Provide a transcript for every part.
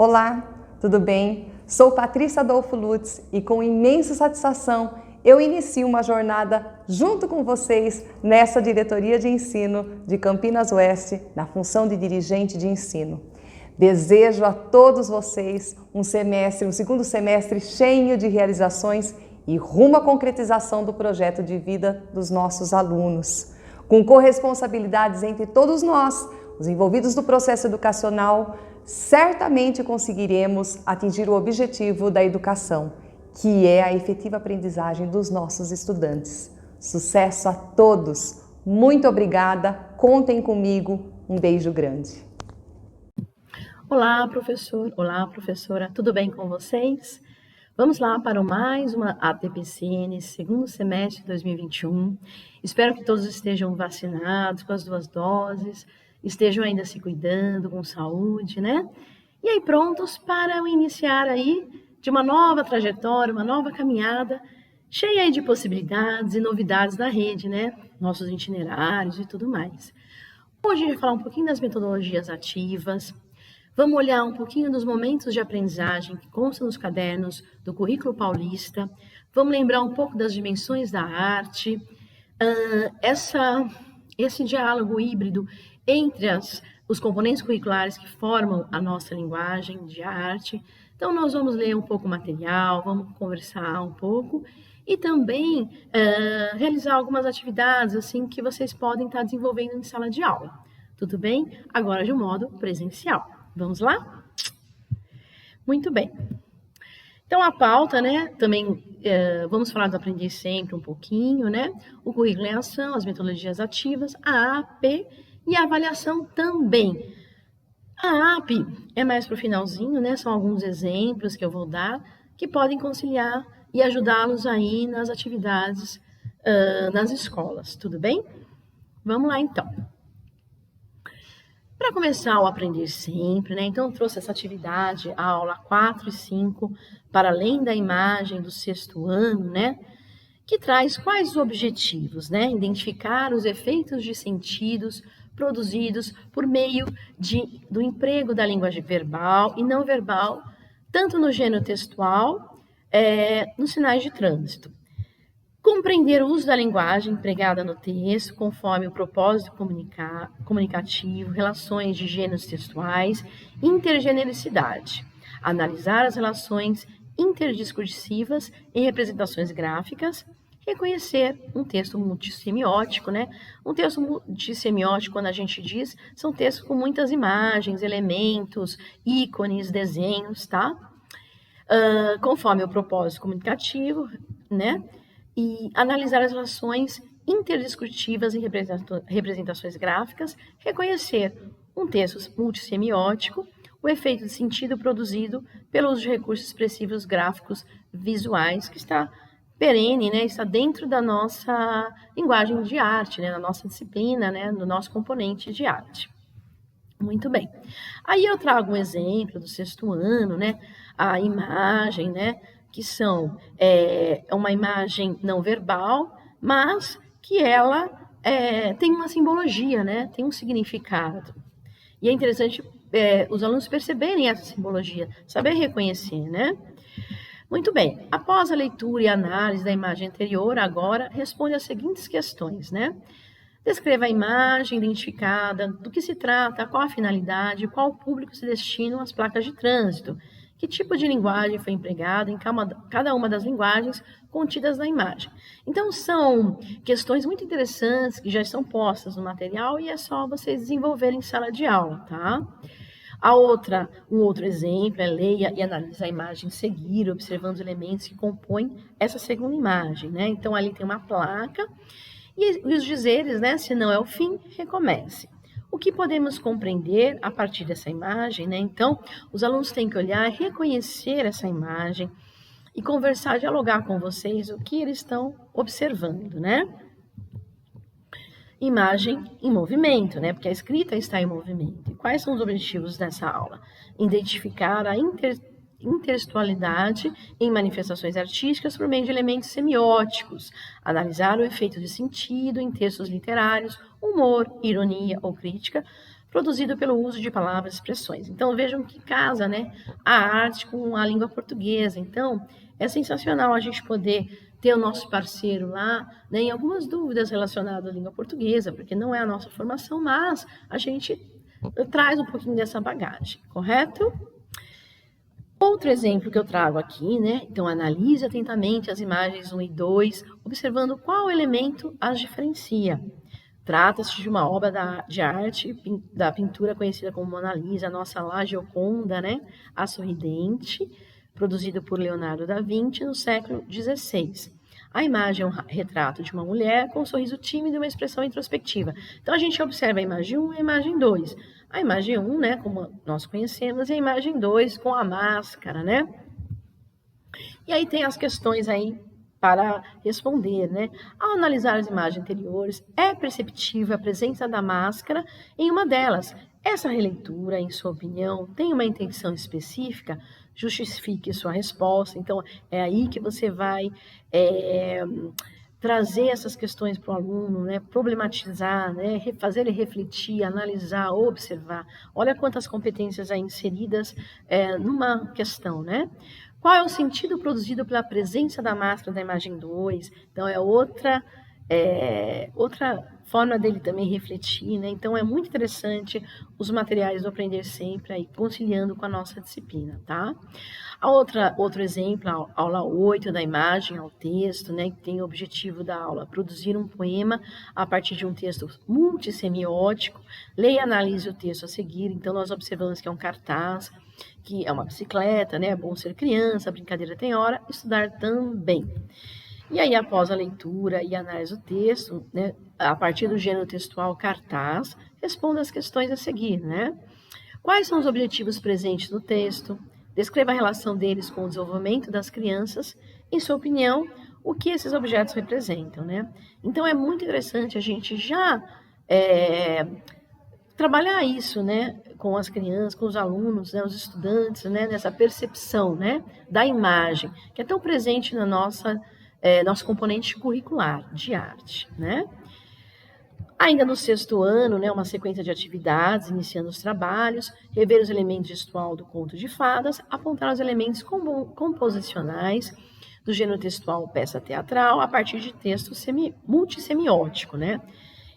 Olá, tudo bem? Sou Patrícia Adolfo Lutz e com imensa satisfação eu inicio uma jornada junto com vocês nessa diretoria de ensino de Campinas Oeste, na função de dirigente de ensino. Desejo a todos vocês um segundo semestre cheio de realizações e rumo à concretização do projeto de vida dos nossos alunos. Com corresponsabilidades entre todos nós, os envolvidos no processo educacional, certamente conseguiremos atingir o objetivo da educação, que é a efetiva aprendizagem dos nossos estudantes. Sucesso a todos! Muito obrigada, contem comigo, um beijo grande. Olá, professor! Olá, professora! Tudo bem com vocês? Vamos lá para mais uma ATPCN, segundo semestre de 2021. Espero que todos estejam vacinados com as 2 doses, estejam ainda se cuidando, com saúde, né? E aí prontos para iniciar aí de uma nova trajetória, uma nova caminhada, cheia aí de possibilidades e novidades da rede, né? Nossos itinerários e tudo mais. Hoje a gente vai falar um pouquinho das metodologias ativas. Vamos olhar um pouquinho dos momentos de aprendizagem que constam nos cadernos do Currículo Paulista. Vamos lembrar um pouco das dimensões da arte. Esse diálogo híbrido entre os componentes curriculares que formam a nossa linguagem de arte. Então, nós vamos ler um pouco o material, vamos conversar um pouco e também realizar algumas atividades assim que vocês podem estar desenvolvendo em sala de aula. Tudo bem? Agora de um modo presencial. Vamos lá? Muito bem. Então, a pauta, né, também vamos falar do Aprender Sempre um pouquinho, né? O currículo em ação, as metodologias ativas, a AP e a avaliação também. A AP é mais para o finalzinho, né? São alguns exemplos que eu vou dar que podem conciliar e ajudá-los aí nas atividades nas escolas, tudo bem? Vamos lá, então. Para começar o Aprender Sempre, né? Então, eu trouxe essa atividade, a aula 4 e 5, para além da imagem do 6º ano, né? Que traz quais os objetivos, né? Identificar os efeitos de sentidos produzidos por meio do emprego da linguagem verbal e não verbal, tanto no gênero textual, nos sinais de trânsito. Compreender o uso da linguagem empregada no texto, conforme o propósito comunicativo, relações de gêneros textuais, intergenericidade. Analisar as relações interdiscursivas em representações gráficas. Reconhecer um texto multissemiótico, né? Um texto multissemiótico, quando a gente diz, são textos com muitas imagens, elementos, ícones, desenhos, tá? Conforme o propósito comunicativo, né? E analisar as relações interdiscursivas em representações gráficas, reconhecer um texto multissemiótico, o efeito de sentido produzido pelo uso de recursos expressivos gráficos visuais, que está perene, né, está dentro da nossa linguagem de arte, né, na nossa disciplina, né, no nosso componente de arte. Muito bem. Aí eu trago um exemplo do 6º ano, né, a imagem, né, que são uma imagem não verbal, mas que ela tem uma simbologia, né, tem um significado. E é interessante os alunos perceberem essa simbologia, saber reconhecer, né? Muito bem, após a leitura e análise da imagem anterior, agora responde as seguintes questões, né? Descreva a imagem identificada, do que se trata, qual a finalidade, qual público se destinam as placas de trânsito, que tipo de linguagem foi empregada em cada uma das linguagens contidas na imagem. Então, são questões muito interessantes que já estão postas no material e é só vocês desenvolverem em sala de aula, tá? Um outro exemplo é leia e analise a imagem em seguir, observando os elementos que compõem essa segunda imagem, né? Então, ali tem uma placa e os dizeres, né? Se não é o fim, recomece. O que podemos compreender a partir dessa imagem, né? Então, os alunos têm que olhar, reconhecer essa imagem e conversar, dialogar com vocês o que eles estão observando, né? Imagem em movimento, né? Porque a escrita está em movimento. E quais são os objetivos dessa aula? Identificar a intertextualidade em manifestações artísticas por meio de elementos semióticos, analisar o efeito de sentido em textos literários, humor, ironia ou crítica, produzido pelo uso de palavras e expressões. Então, vejam que casa, né, a arte com a língua portuguesa. Então, é sensacional a gente poder ter o nosso parceiro lá, né, em algumas dúvidas relacionadas à língua portuguesa, porque não é a nossa formação, mas a gente traz um pouquinho dessa bagagem, correto? Outro exemplo que eu trago aqui, né? Então, analise atentamente as imagens 1 e 2, observando qual elemento as diferencia. Trata-se de uma obra de arte da pintura conhecida como Mona Lisa, a nossa La Gioconda, né? A Sorridente, produzido por Leonardo da Vinci no século XVI. A imagem é um retrato de uma mulher com um sorriso tímido e uma expressão introspectiva. Então, a gente observa a imagem 1 e a imagem 2. A imagem 1, né, como nós conhecemos, e a imagem 2 com a máscara, né? E aí tem as questões aí para responder, né? Ao analisar as imagens anteriores, é perceptível a presença da máscara em uma delas. Essa releitura, em sua opinião, tem uma intenção específica? Justifique sua resposta. Então, é aí que você vai trazer essas questões para o aluno, né? Problematizar, né? Fazer ele refletir, analisar, observar. Olha quantas competências aí inseridas numa questão, né? Qual é o sentido produzido pela presença da máscara da imagem 2? Então, é outra forma dele também refletir, né? Então, é muito interessante os materiais do Aprender Sempre, aí, conciliando com a nossa disciplina, tá? Outro exemplo, a aula 8, da imagem ao texto, né? Que tem o objetivo da aula, produzir um poema a partir de um texto multissemiótico. Leia e analise o texto a seguir. Então, nós observamos que é um cartaz, que é uma bicicleta, né? É bom ser criança, brincadeira tem hora, estudar também. E aí, após a leitura e análise do texto, né, a partir do gênero textual cartaz, responda as questões a seguir, né? Quais são os objetivos presentes no texto? Descreva a relação deles com o desenvolvimento das crianças. Em sua opinião, o que esses objetos representam, né? Então, é muito interessante a gente já trabalhar isso, né, com as crianças, com os alunos, né, os estudantes, né, nessa percepção, né, da imagem, que é tão presente na nosso componente curricular de arte, né? Ainda no 6º ano, né, uma sequência de atividades, iniciando os trabalhos, rever os elementos gestual do conto de fadas, apontar os elementos composicionais do gênero textual peça teatral, a partir de texto multissemiótico, né?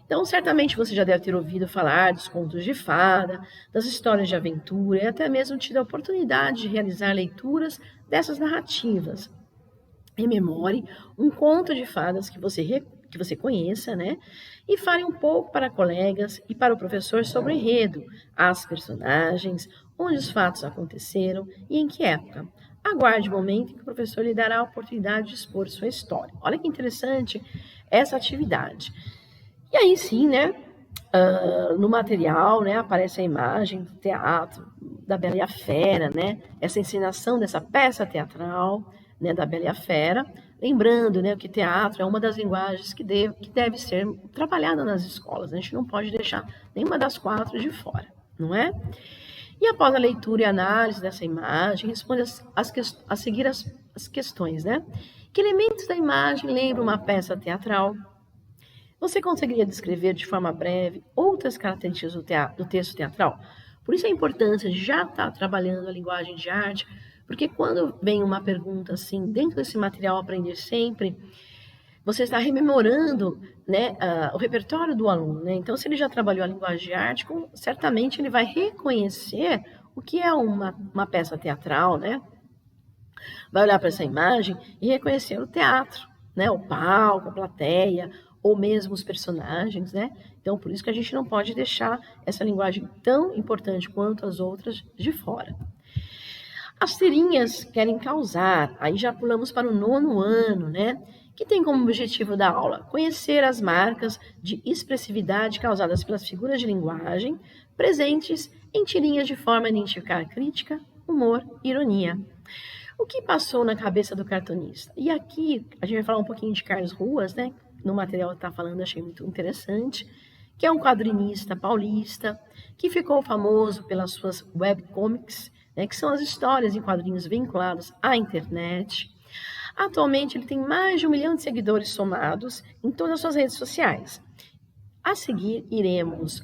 Então, certamente você já deve ter ouvido falar dos contos de fada, das histórias de aventura e até mesmo tido a oportunidade de realizar leituras dessas narrativas. Rememore um conto de fadas que você conheça, né? E fale um pouco para colegas e para o professor sobre o enredo, as personagens, onde os fatos aconteceram e em que época. Aguarde o momento em que o professor lhe dará a oportunidade de expor sua história. Olha que interessante essa atividade. E aí sim, né? No material, né, aparece a imagem do teatro, da Bela e a Fera, né? Essa encenação dessa peça teatral, né, da Bela e a Fera, lembrando, né, que teatro é uma das linguagens que deve ser trabalhada nas escolas. A gente não pode deixar nenhuma das 4 de fora, não é? E após a leitura e análise dessa imagem, responde a seguir as questões, né? Que elementos da imagem lembram uma peça teatral? Você conseguiria descrever de forma breve outras características do texto teatral? Por isso a importância de já estar trabalhando a linguagem de arte, porque quando vem uma pergunta assim, dentro desse material Aprender Sempre, você está rememorando, né, o repertório do aluno, né? Então, se ele já trabalhou a linguagem de arte, certamente ele vai reconhecer o que é uma peça teatral, né? Vai olhar para essa imagem e reconhecer o teatro, né? O palco, a plateia, ou mesmo os personagens, né? Então, por isso que a gente não pode deixar essa linguagem tão importante quanto as outras de fora. As tirinhas querem causar, aí já pulamos para o 9º ano, né? Que tem como objetivo da aula conhecer as marcas de expressividade causadas pelas figuras de linguagem presentes em tirinhas de forma a identificar crítica, humor e ironia. O que passou na cabeça do cartunista? E aqui a gente vai falar um pouquinho de Carlos Ruas, né? No material que está falando, achei muito interessante, que é um quadrinista paulista, que ficou famoso pelas suas webcomics, né, que são as histórias em quadrinhos vinculadas à internet. Atualmente, ele tem mais de 1 milhão de seguidores somados em todas as suas redes sociais. A seguir, iremos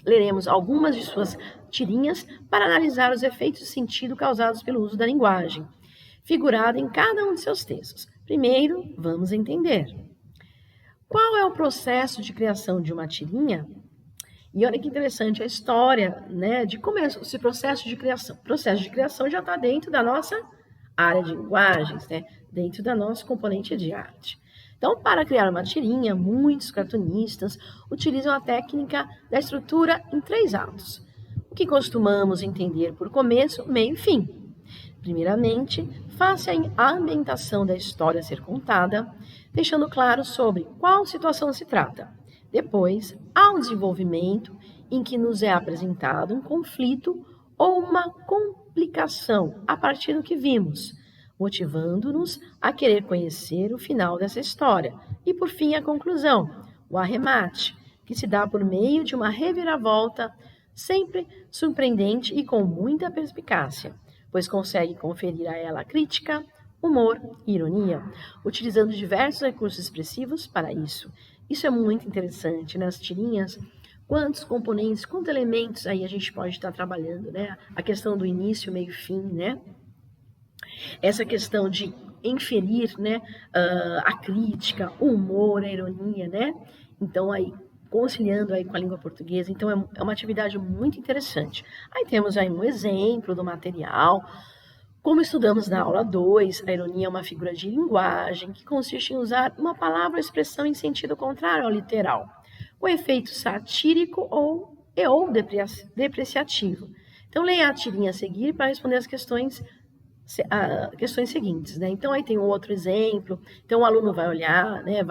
leremos algumas de suas tirinhas para analisar os efeitos de sentido causados pelo uso da linguagem, figurada em cada um de seus textos. Primeiro, vamos entender qual é o processo de criação de uma tirinha. E olha que interessante a história, né, de como é esse processo de criação. O processo de criação já está dentro da nossa área de linguagens, né, dentro da nossa componente de arte. Então, para criar uma tirinha, muitos cartunistas utilizam a técnica da estrutura em 3 atos, o que costumamos entender por começo, meio e fim. Primeiramente, faça a ambientação da história a ser contada, deixando claro sobre qual situação se trata. Depois, há um desenvolvimento em que nos é apresentado um conflito ou uma complicação a partir do que vimos, motivando-nos a querer conhecer o final dessa história. E, por fim, a conclusão, o arremate, que se dá por meio de uma reviravolta sempre surpreendente e com muita perspicácia, pois consegue conferir a ela crítica, humor e ironia, utilizando diversos recursos expressivos para isso. Isso é muito interessante nas tirinhas. Quantos componentes, quantos elementos aí a gente pode estar trabalhando, né? A questão do início, meio e fim, né? Essa questão de inferir, né, a crítica, o humor, a ironia, né? Então, aí, conciliando aí com a língua portuguesa. Então, é uma atividade muito interessante. Aí temos aí um exemplo do material. Como estudamos na aula 2, a ironia é uma figura de linguagem que consiste em usar uma palavra ou expressão em sentido contrário ao literal, com efeito satírico ou depreciativo. Então, leia a tirinha a seguir para responder as questões seguintes, né? Então, aí tem um outro exemplo. Então, o aluno vai olhar, né?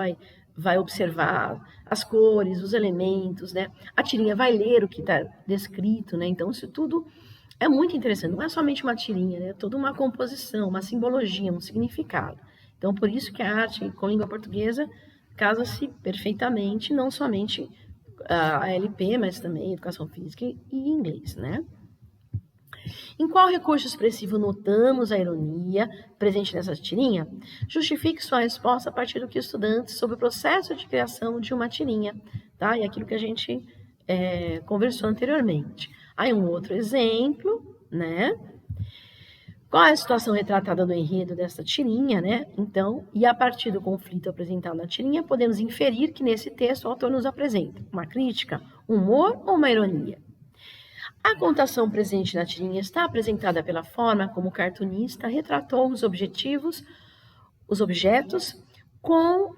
Vai observar as cores, os elementos, né? A tirinha vai ler o que está descrito, né? Então, isso tudo é muito interessante. Não é somente uma tirinha, né? É toda uma composição, uma simbologia, um significado. Então, por isso que a arte com língua portuguesa casa-se perfeitamente, não somente a LP, mas também educação física e inglês, né? Em qual recurso expressivo notamos a ironia presente nessa tirinha? Justifique sua resposta a partir do que estudantes sobre o processo de criação de uma tirinha, tá? E aquilo que a gente conversou anteriormente. Aí um outro exemplo, né? Qual é a situação retratada no enredo desta tirinha, né? Então, e a partir do conflito apresentado na tirinha, podemos inferir que nesse texto o autor nos apresenta uma crítica, um humor ou uma ironia. A contação presente na tirinha está apresentada pela forma como o cartunista retratou os objetos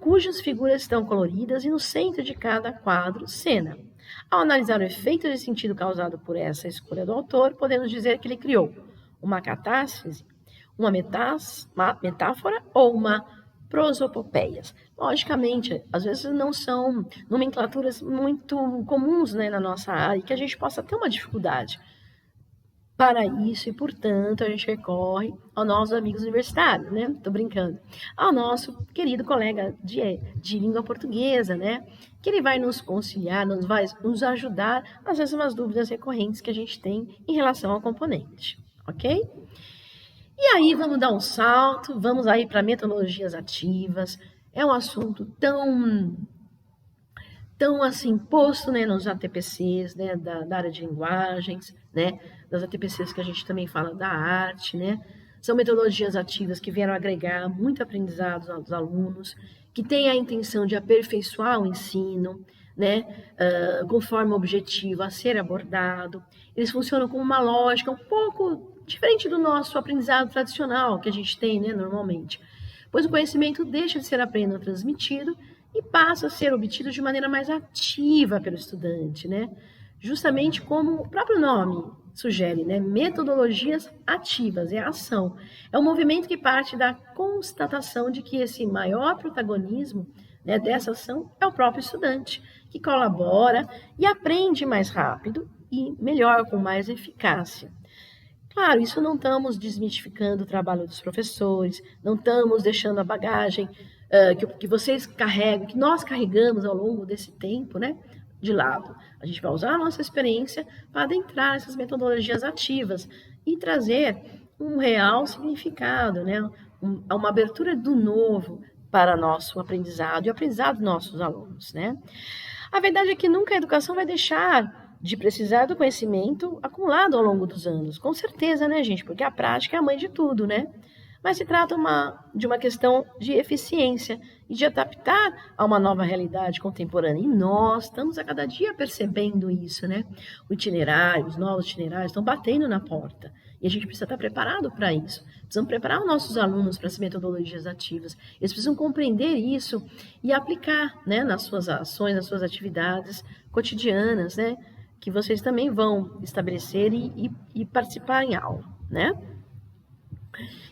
cujas figuras estão coloridas e no centro de cada quadro, cena. Ao analisar o efeito de sentido causado por essa escolha do autor, podemos dizer que ele criou uma catástrose, uma metáfora ou uma prosopopeia. Logicamente, às vezes não são nomenclaturas muito comuns, né, na nossa área, e que a gente possa ter uma dificuldade para isso, e, portanto, a gente recorre aos nossos amigos universitários, né? Tô brincando. Ao nosso querido colega de língua portuguesa, né? Que ele vai nos conciliar, vai nos ajudar, às vezes, umas dúvidas recorrentes que a gente tem em relação ao componente, ok? E aí, vamos dar um salto, vamos aí para metodologias ativas. É um assunto tão assim, posto, né, nos ATPCs, né, da área de linguagens, né, das ATPCs que a gente também fala da arte, né, são metodologias ativas que vieram agregar muito aprendizado aos alunos, que têm a intenção de aperfeiçoar o ensino, né, conforme o objetivo a ser abordado. Eles funcionam com uma lógica um pouco diferente do nosso aprendizado tradicional que a gente tem, né, normalmente, pois o conhecimento deixa de ser apenas transmitido e passa a ser obtido de maneira mais ativa pelo estudante, né? Justamente como o próprio nome sugere, né? Metodologias ativas, é a ação. É um movimento que parte da constatação de que esse maior protagonismo, né, dessa ação é o próprio estudante, que colabora e aprende mais rápido e melhor, com mais eficácia. Claro, isso não estamos desmistificando o trabalho dos professores, não estamos deixando a bagagem que vocês carregam, que nós carregamos ao longo desse tempo, né, de lado. A gente vai usar a nossa experiência para adentrar essas metodologias ativas e trazer um real significado, né, uma abertura do novo para nosso aprendizado e o aprendizado dos nossos alunos, né. A verdade é que nunca a educação vai deixar de precisar do conhecimento acumulado ao longo dos anos. Com certeza, né, gente? Porque a prática é a mãe de tudo, né? Mas se trata de uma questão de eficiência e de adaptar a uma nova realidade contemporânea. E nós estamos a cada dia percebendo isso, né? O itinerário, os novos itinerários estão batendo na porta. E a gente precisa estar preparado para isso. Precisamos preparar os nossos alunos para essas metodologias ativas. Eles precisam compreender isso e aplicar, né, nas suas ações, nas suas atividades cotidianas, né? Que vocês também vão estabelecer e participar em aula, né?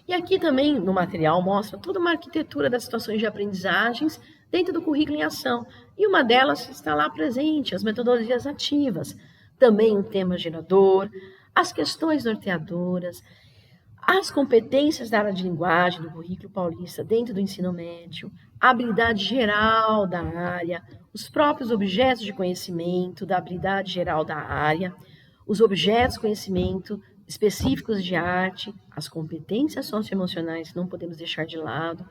E aqui também no material mostra toda uma arquitetura das situações de aprendizagens dentro do currículo em ação. E uma delas está lá presente, as metodologias ativas. Também o tema gerador, as questões norteadoras, as competências da área de linguagem do currículo paulista dentro do ensino médio, a habilidade geral da área, os próprios objetos de conhecimento da habilidade geral da área, os objetos de conhecimento específicos de arte, as competências socioemocionais que não podemos deixar de lado,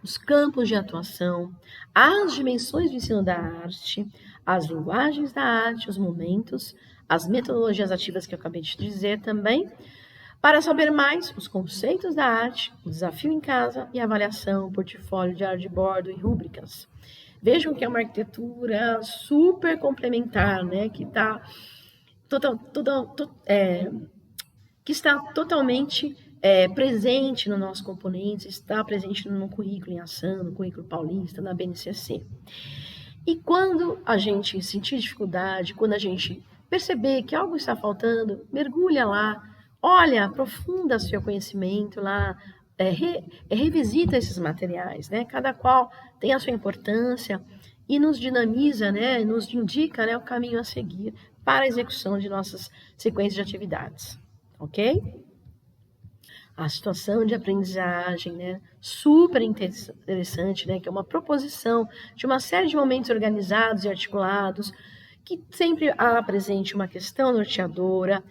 os campos de atuação, as dimensões do ensino da arte, as linguagens da arte, os momentos, as metodologias ativas que eu acabei de dizer também. Para saber mais, os conceitos da arte, o desafio em casa e avaliação, portfólio, diário de bordo e rúbricas. Vejam que é uma arquitetura super complementar, né? Que está totalmente presente no nosso componente, está presente no currículo em ação, no currículo paulista, na BNCC. E quando a gente sentir dificuldade, quando a gente perceber que algo está faltando, mergulha lá, olha, aprofunda seu conhecimento lá, revisita esses materiais, né? Cada qual tem a sua importância e nos dinamiza, né? Nos indica, né, o caminho a seguir para a execução de nossas sequências de atividades, ok? A situação de aprendizagem, né? Super interessante, né? Que é uma proposição de uma série de momentos organizados e articulados, que sempre há presente uma questão norteadora,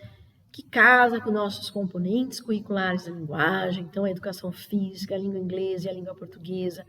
que casa com nossos componentes curriculares da linguagem, então a educação física, a língua inglesa e a língua portuguesa,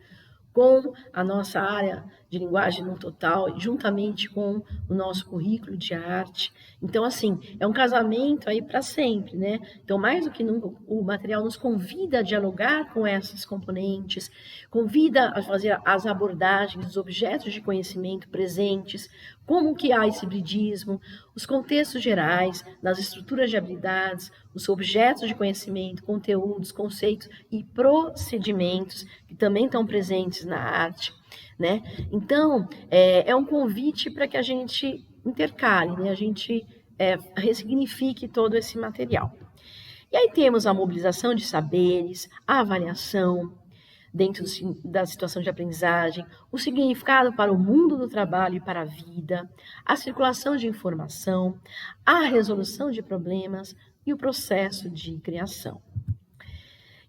com a nossa área de linguagem no total, juntamente com o nosso currículo de arte. Então, assim, é um casamento aí para sempre, né? Então, mais do que nunca, o material nos convida a dialogar com esses componentes, convida a fazer as abordagens dos objetos de conhecimento presentes, como que há esse hibridismo, os contextos gerais, nas estruturas de habilidades, os objetos de conhecimento, conteúdos, conceitos e procedimentos que também estão presentes na arte, né? Então, é um convite para que a gente intercale, né? A gente ressignifique todo esse material. E aí temos a mobilização de saberes, a avaliação dentro da situação de aprendizagem, o significado para o mundo do trabalho e para a vida, a circulação de informação, a resolução de problemas e o processo de criação.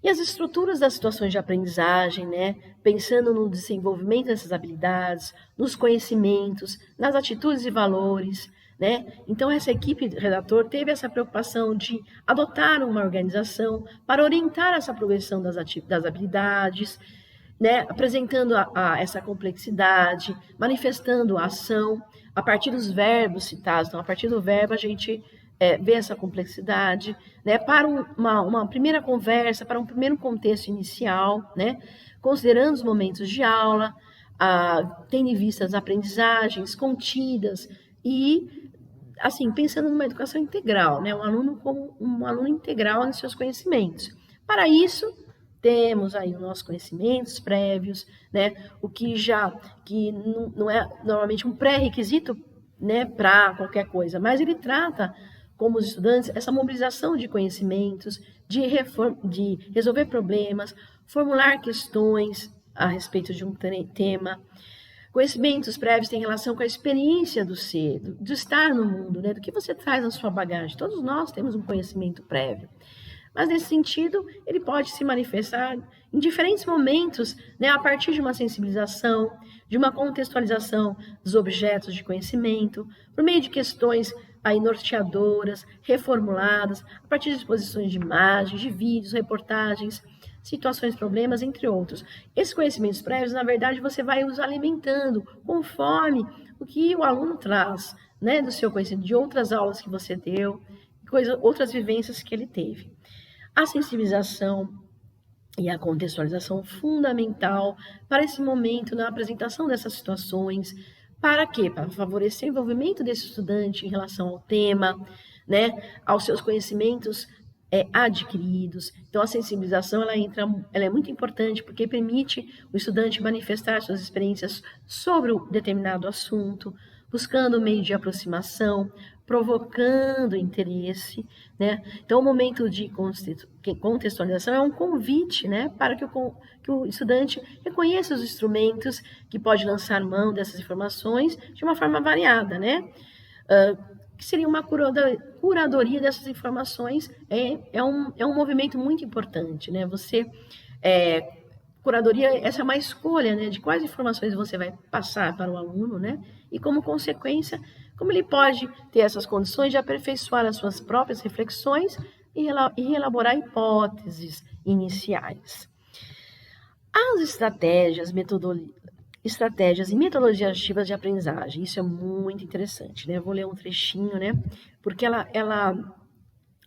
E as estruturas das situações de aprendizagem, né? Pensando no desenvolvimento dessas habilidades, nos conhecimentos, nas atitudes e valores, né? Então, essa equipe redator teve essa preocupação de adotar uma organização para orientar essa progressão das habilidades, né? Apresentando essa complexidade, manifestando a ação a partir dos verbos citados. Então, a partir do verbo, a gente ver essa complexidade, né, para uma primeira conversa, para um primeiro contexto inicial, né, considerando os momentos de aula, tendo em vista as aprendizagens contidas e, assim, pensando numa educação integral, né, um aluno como um aluno integral nos seus conhecimentos. Para isso, temos aí os nossos conhecimentos prévios, né, o que não é normalmente um pré-requisito, né, para qualquer coisa, mas ele trata como os estudantes, essa mobilização de conhecimentos, de resolver problemas, formular questões a respeito de um tema. Conhecimentos prévios têm relação com a experiência do ser, do estar no mundo, né? Do que você traz na sua bagagem. Todos nós temos um conhecimento prévio. Mas, nesse sentido, ele pode se manifestar em diferentes momentos, né? A partir de uma sensibilização, de uma contextualização dos objetos de conhecimento, por meio de questões aí norteadoras, reformuladas, a partir de exposições de imagens, de vídeos, reportagens, situações, problemas, entre outros. Esses conhecimentos prévios, na verdade, você vai os alimentando conforme o que o aluno traz, né, do seu conhecimento, de outras aulas que você deu, outras vivências que ele teve. A sensibilização e a contextualização fundamental para esse momento, na apresentação dessas situações. Para quê? Para favorecer o envolvimento desse estudante em relação ao tema, né, aos seus conhecimentos adquiridos. Então, a sensibilização ela é muito importante porque permite o estudante manifestar suas experiências sobre um determinado assunto, buscando meio de aproximação, provocando interesse, né? Então, o momento de contextualização é um convite, né, para que o estudante reconheça os instrumentos que pode lançar mão dessas informações de uma forma variada, né? Que seria uma curadoria dessas informações, é um movimento muito importante, né? Curadoria, essa é uma escolha, né, de quais informações você vai passar para o aluno, né? E como consequência, como ele pode ter essas condições de aperfeiçoar as suas próprias reflexões e elaborar hipóteses iniciais. As estratégias e metodologias ativas de aprendizagem, isso é muito interessante, né? Eu vou ler um trechinho, né? Porque ela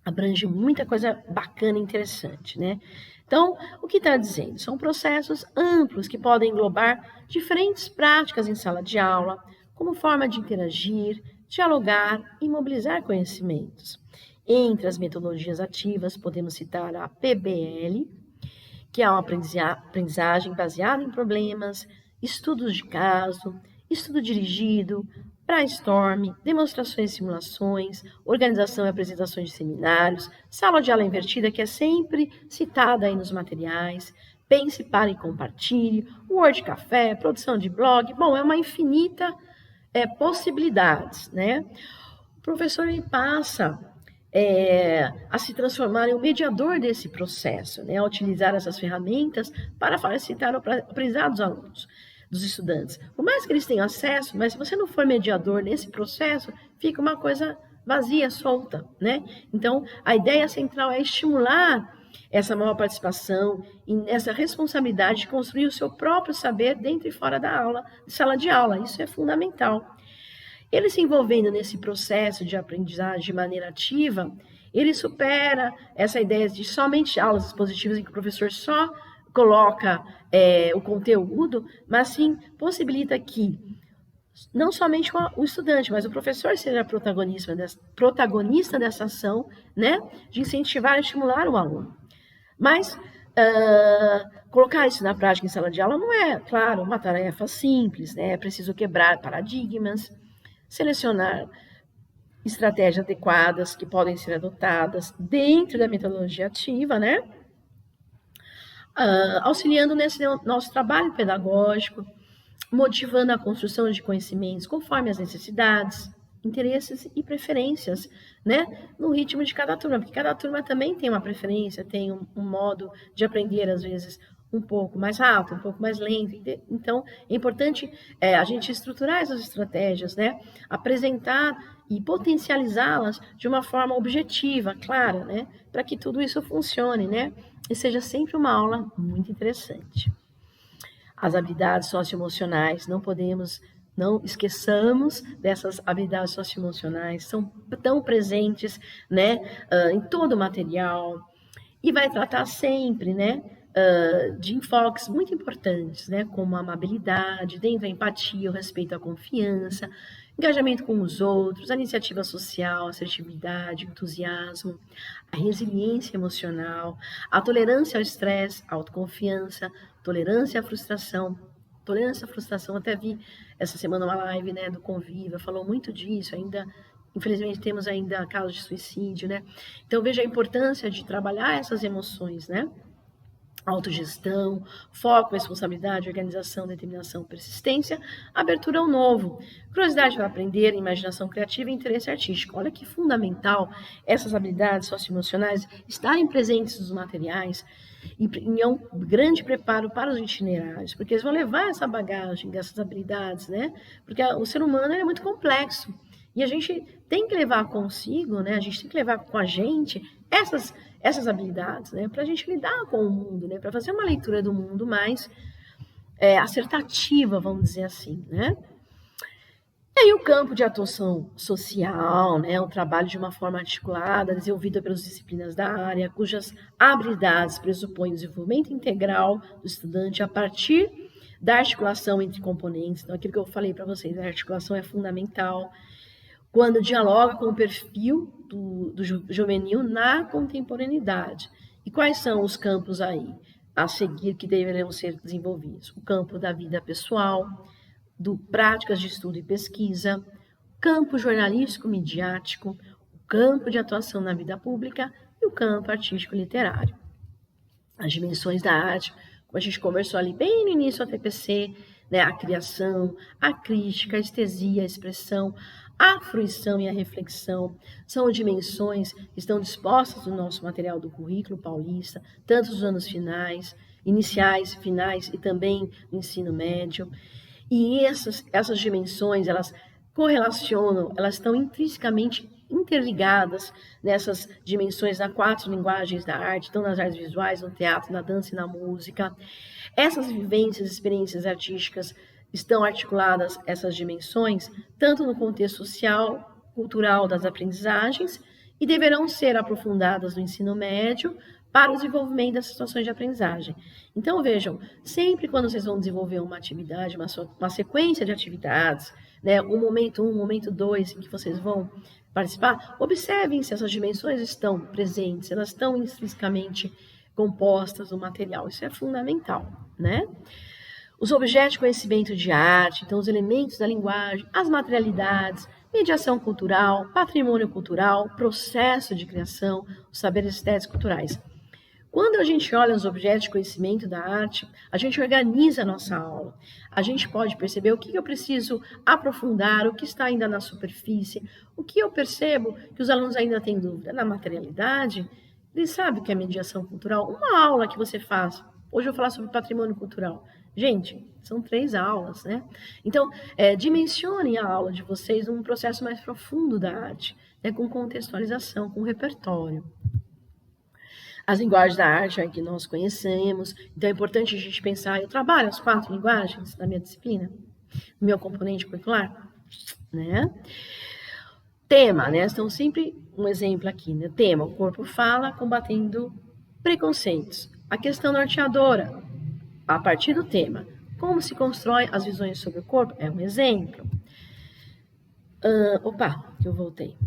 abrange muita coisa bacana e interessante, né? Então, o que está dizendo? São processos amplos que podem englobar diferentes práticas em sala de aula, como forma de interagir, dialogar e mobilizar conhecimentos. Entre as metodologias ativas, podemos citar a PBL, que é uma aprendizagem baseada em problemas, estudos de caso, estudo dirigido, brainstorm, demonstrações e simulações, organização e apresentações de seminários, sala de aula invertida, que é sempre citada aí nos materiais, pense, pare e compartilhe, Word Café, produção de blog, bom, é uma infinita possibilidades, né? O professor ele passa a se transformar em um mediador desse processo, né? A utilizar essas ferramentas para facilitar o aprendizado dos alunos, dos estudantes. Por mais que eles tenham acesso, mas se você não for mediador nesse processo, fica uma coisa vazia, solta, né? Então, a ideia central é estimular essa maior participação e essa responsabilidade de construir o seu próprio saber dentro e fora da aula, sala de aula. Isso é fundamental. Ele se envolvendo nesse processo de aprendizagem de maneira ativa, ele supera essa ideia de somente aulas expositivas em que o professor só coloca o conteúdo, mas sim possibilita que não somente o estudante, mas o professor seja protagonista dessa ação, né, de incentivar e estimular o aluno. Mas colocar isso na prática em sala de aula não é, claro, uma tarefa simples, né? É preciso quebrar paradigmas, selecionar estratégias adequadas que podem ser adotadas dentro da metodologia ativa, né? Auxiliando nesse nosso trabalho pedagógico, motivando a construção de conhecimentos conforme as necessidades, interesses e preferências, né? No ritmo de cada turma, porque cada turma também tem uma preferência, tem um modo de aprender, às vezes, um pouco mais rápido, um pouco mais lento. Então, é importante a gente estruturar essas estratégias, né? Apresentar e potencializá-las de uma forma objetiva, clara, né? Para que tudo isso funcione, né? E seja sempre uma aula muito interessante. As habilidades socioemocionais, não esqueçamos dessas habilidades socioemocionais, são tão presentes, né, em todo o material, e vai tratar sempre, né, de enfoques muito importantes, né, como a amabilidade, dentro da empatia, o respeito à confiança, engajamento com os outros, a iniciativa social, a assertividade, o entusiasmo, a resiliência emocional, a tolerância ao estresse, a autoconfiança, tolerância à frustração. Tolerância à frustração, até vi essa semana uma live, né, do Conviva, falou muito disso, ainda, infelizmente, temos ainda casos de suicídio, né? Então, veja a importância de trabalhar essas emoções, né? Autogestão, foco, responsabilidade, organização, determinação, persistência, abertura ao novo, curiosidade para aprender, imaginação criativa e interesse artístico. Olha que fundamental essas habilidades socioemocionais estarem presentes nos materiais e é um grande preparo para os itinerários, porque eles vão levar essa bagagem dessas habilidades, né? Porque o ser humano é muito complexo e a gente tem que levar consigo, né? A gente tem que levar com a gente essas habilidades, né, para a gente lidar com o mundo, né, para fazer uma leitura do mundo mais assertativa, vamos dizer assim, né. E aí o campo de atuação social, né, o trabalho de uma forma articulada, desenvolvida pelas disciplinas da área, cujas habilidades pressupõem o desenvolvimento integral do estudante a partir da articulação entre componentes. Então, aquilo que eu falei para vocês, a articulação é fundamental, quando dialoga com o perfil do juvenil na contemporaneidade. E quais são os campos aí a seguir que deveriam ser desenvolvidos? O campo da vida pessoal, do práticas de estudo e pesquisa, campo jornalístico midiático, o campo de atuação na vida pública e o campo artístico literário. As dimensões da arte, como a gente conversou ali bem no início do TPC, né, a criação, a crítica, a estesia, a expressão, a fruição e a reflexão, são dimensões que estão dispostas no nosso material do currículo paulista, tanto nos anos finais, iniciais, finais e também no ensino médio. E essas dimensões, elas correlacionam, elas estão intrinsecamente interligadas nessas dimensões das 4 linguagens da arte, então nas artes visuais, no teatro, na dança e na música. Essas vivências, experiências artísticas estão articuladas, essas dimensões, tanto no contexto social, cultural das aprendizagens, e deverão ser aprofundadas no ensino médio, para o desenvolvimento das situações de aprendizagem. Então, vejam, sempre quando vocês vão desenvolver uma atividade, uma sequência de atividades, né, um momento 1, momento 2, em que vocês vão participar, observem se essas dimensões estão presentes, elas estão intrinsecamente compostas no material. Isso é fundamental, né? Os objetos de conhecimento de arte, então os elementos da linguagem, as materialidades, mediação cultural, patrimônio cultural, processo de criação, os saberes estéticos culturais. Quando a gente olha os objetos de conhecimento da arte, a gente organiza a nossa aula. A gente pode perceber o que eu preciso aprofundar, o que está ainda na superfície, o que eu percebo que os alunos ainda têm dúvida. Na materialidade, eles sabem o que é mediação cultural. Uma aula que você faz, hoje eu vou falar sobre patrimônio cultural. Gente, são 3 aulas, né? Então, dimensionem a aula de vocês num processo mais profundo da arte, né? Com contextualização, com repertório. As linguagens da arte é que nós conhecemos, então é importante a gente pensar, eu trabalho as 4 linguagens na minha disciplina, no meu componente curricular, né? Tema, né? Então, sempre um exemplo aqui, né? Tema, o corpo fala, combatendo preconceitos. A questão norteadora, a partir do tema, como se constrói as visões sobre o corpo, é um exemplo. Que eu voltei.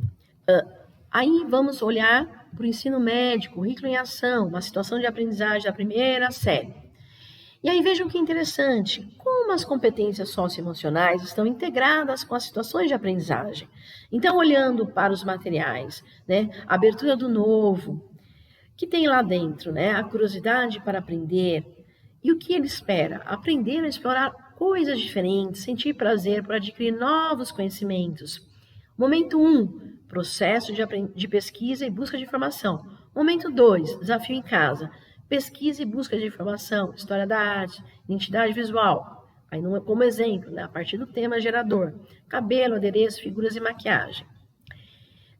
Aí vamos olhar para o ensino médio, currículo em ação, uma situação de aprendizagem da primeira série. E aí vejam que interessante, como as competências socioemocionais estão integradas com as situações de aprendizagem. Então, olhando para os materiais, né, a abertura do novo, que tem lá dentro, né, a curiosidade para aprender, e o que ele espera? Aprender a explorar coisas diferentes, sentir prazer por adquirir novos conhecimentos. Momento 1, processo de pesquisa e busca de informação. Momento 2, desafio em casa. Pesquisa e busca de informação, história da arte, identidade visual. Aí, como exemplo, né, a partir do tema gerador. Cabelo, adereço, figuras e maquiagem.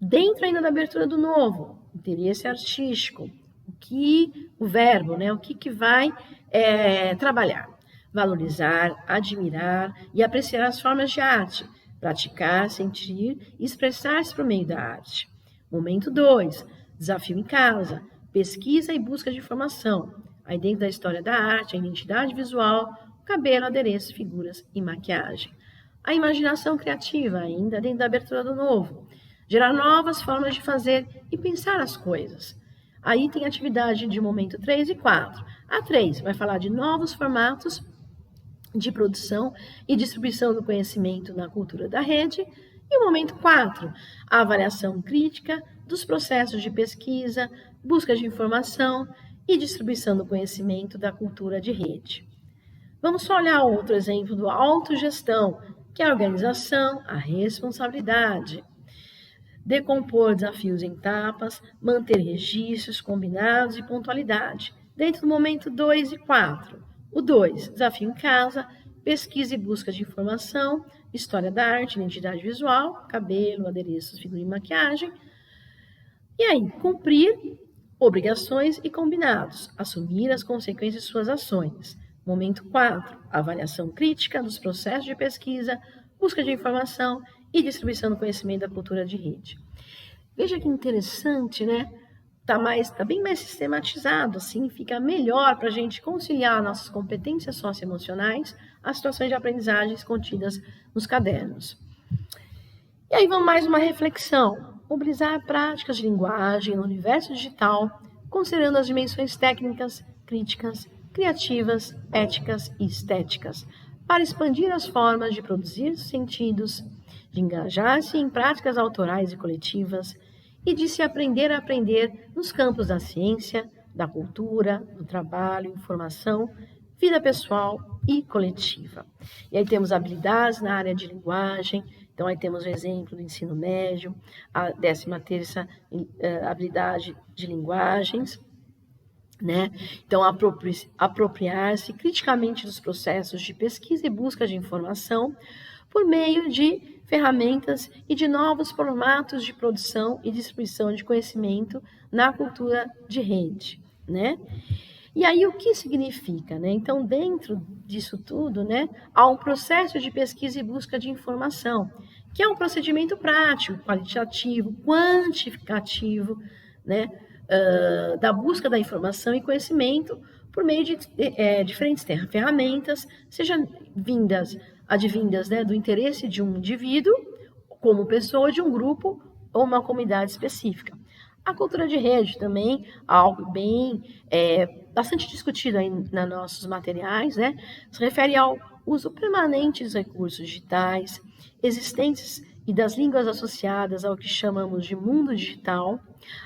Dentro ainda da abertura do novo, interesse artístico. O verbo, né, o que vai trabalhar? Valorizar, admirar e apreciar as formas de arte. Praticar, sentir e expressar-se por meio da arte. Momento 2, desafio em casa, pesquisa e busca de informação. Aí dentro da história da arte, a identidade visual, cabelo, adereço, figuras e maquiagem. A imaginação criativa, ainda dentro da abertura do novo. Gerar novas formas de fazer e pensar as coisas. Aí tem atividade de momento 3 e 4. A 3 vai falar de novos formatos de produção e distribuição do conhecimento na cultura da rede. E o momento 4, a avaliação crítica dos processos de pesquisa, busca de informação e distribuição do conhecimento da cultura de rede. Vamos só olhar outro exemplo do autogestão, que é a organização, a responsabilidade. Decompor desafios em etapas, manter registros, combinados e pontualidade. Dentro do momento 2 e 4. O 2, desafio em casa, pesquisa e busca de informação, história da arte, identidade visual, cabelo, adereços, figura e maquiagem. E aí, cumprir obrigações e combinados, assumir as consequências de suas ações. Momento 4, avaliação crítica dos processos de pesquisa, busca de informação e distribuição do conhecimento da cultura de rede. Veja que interessante, né? Tá bem mais sistematizado, assim, fica melhor para a gente conciliar nossas competências socioemocionais às situações de aprendizagens contidas nos cadernos. E aí vamos mais uma reflexão. Mobilizar práticas de linguagem no universo digital, considerando as dimensões técnicas, críticas, criativas, éticas e estéticas, para expandir as formas de produzir sentidos, de engajar-se em práticas autorais e coletivas, e de se aprender a aprender nos campos da ciência, da cultura, do trabalho, informação, vida pessoal e coletiva. E aí temos habilidades na área de linguagem, então aí temos o exemplo do ensino médio, a 13ª habilidade de linguagens, né? Então, apropriar-se criticamente dos processos de pesquisa e busca de informação por meio de ferramentas e de novos formatos de produção e distribuição de conhecimento na cultura de rede, né? E aí o que significa, né? Então, dentro disso tudo, né, há um processo de pesquisa e busca de informação, que é um procedimento prático, qualitativo, quantificativo, né, da busca da informação e conhecimento por meio de diferentes ferramentas, sejam advindas, né, do interesse de um indivíduo, como pessoa, de um grupo ou uma comunidade específica. A cultura de rede também, algo bem bastante discutido aí nos nossos materiais, né, se refere ao uso permanente dos recursos digitais existentes e das línguas associadas ao que chamamos de mundo digital.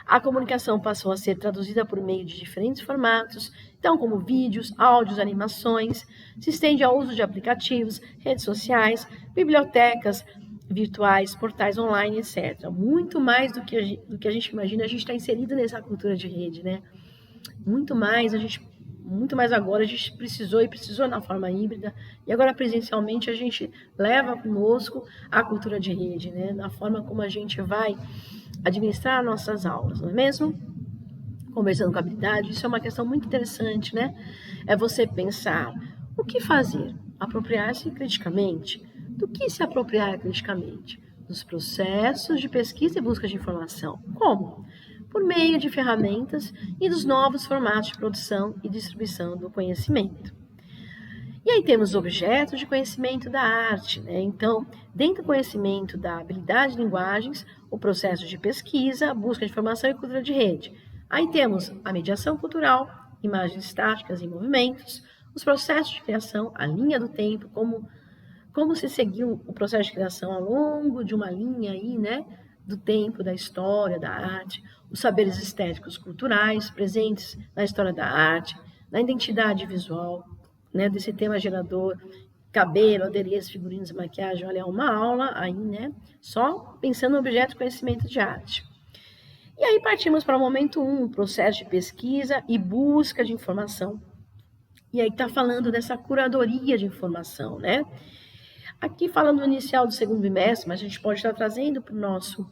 A comunicação passou a ser traduzida por meio de diferentes formatos, então como vídeos, áudios, animações, se estende ao uso de aplicativos, redes sociais, bibliotecas virtuais, portais online, etc. Muito mais do que a gente imagina, a gente está inserido nessa cultura de rede, né? Muito mais agora a gente precisou na forma híbrida, e agora presencialmente a gente leva conosco a cultura de rede, né? Na forma como a gente vai administrar nossas aulas, não é mesmo? Conversando com habilidade, isso é uma questão muito interessante, né? É você pensar o que fazer, apropriar-se criticamente. Do que se apropriar criticamente? Dos processos de pesquisa e busca de informação. Como? Por meio de ferramentas e dos novos formatos de produção e distribuição do conhecimento. E aí temos objetos de conhecimento da arte, né? Então, dentro do conhecimento da habilidade de linguagens, o processo de pesquisa, busca de informação e cultura de rede. Aí temos a mediação cultural, imagens estáticas e movimentos, os processos de criação, a linha do tempo, como se seguiu o processo de criação ao longo de uma linha aí, né, do tempo, da história, da arte, os saberes estéticos culturais presentes na história da arte, na identidade visual, né, desse tema gerador, cabelo, adereços, figurinos, maquiagem. Olha, é uma aula aí, né, só pensando no objeto de conhecimento de arte. E aí partimos para o momento 1, processo de pesquisa e busca de informação. E aí está falando dessa curadoria de informação, né? Aqui falando no inicial do segundo bimestre, mas a gente pode estar trazendo para o nosso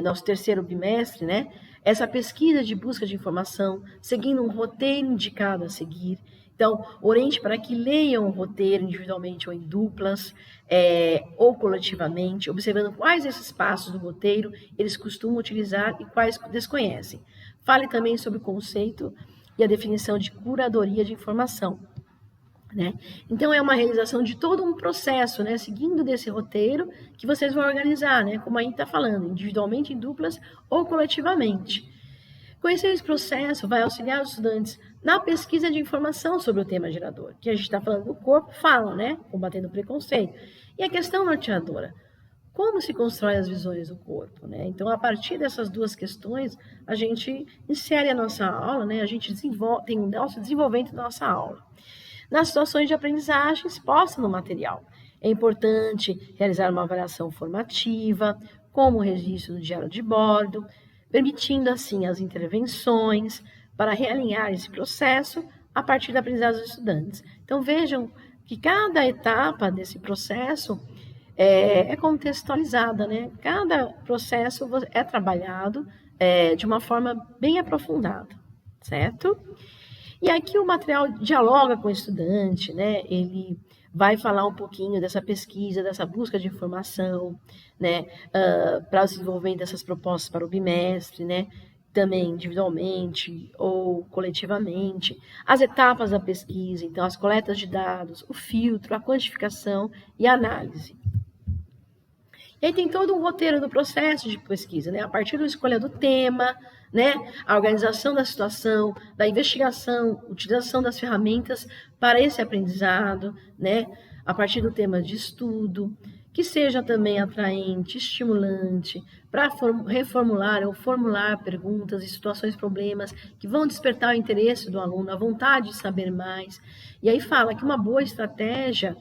nosso terceiro bimestre, né? Essa pesquisa de busca de informação, seguindo um roteiro indicado a seguir. Então, oriente para que leiam o roteiro individualmente ou em duplas, ou coletivamente, observando quais esses passos do roteiro eles costumam utilizar e quais desconhecem. Fale também sobre o conceito e a definição de curadoria de informação, né? Então, é uma realização de todo um processo, né? Seguindo desse roteiro que vocês vão organizar, né? Como a gente está falando, individualmente, em duplas ou coletivamente. Conhecer esse processo vai auxiliar os estudantes na pesquisa de informação sobre o tema gerador, que a gente está falando do corpo, fala, né? Combatendo o preconceito. E a questão norteadora, como se constrói as visões do corpo, né? Então, a partir dessas duas questões, a gente insere a nossa aula, né? A gente tem o nosso desenvolvimento da nossa aula. Nas situações de aprendizagem exposta no material, é importante realizar uma avaliação formativa, como o registro do diário de bordo, permitindo assim as intervenções para realinhar esse processo a partir da aprendizagem dos estudantes. Então vejam que cada etapa desse processo é contextualizada, né? Cada processo é trabalhado de uma forma bem aprofundada, certo? E aqui o material dialoga com o estudante, né? Ele vai falar um pouquinho dessa pesquisa, dessa busca de informação, né? Para o desenvolvimento dessas propostas para o bimestre, né? Também individualmente ou coletivamente, as etapas da pesquisa, então as coletas de dados, o filtro, a quantificação e a análise. E aí tem todo um roteiro do processo de pesquisa, né? A partir da escolha do tema, né? A organização da situação, da investigação, utilização das ferramentas para esse aprendizado, né? A partir do tema de estudo, que seja também atraente, estimulante, para reformular ou formular perguntas e situações, problemas que vão despertar o interesse do aluno, a vontade de saber mais. E aí fala que uma boa estratégia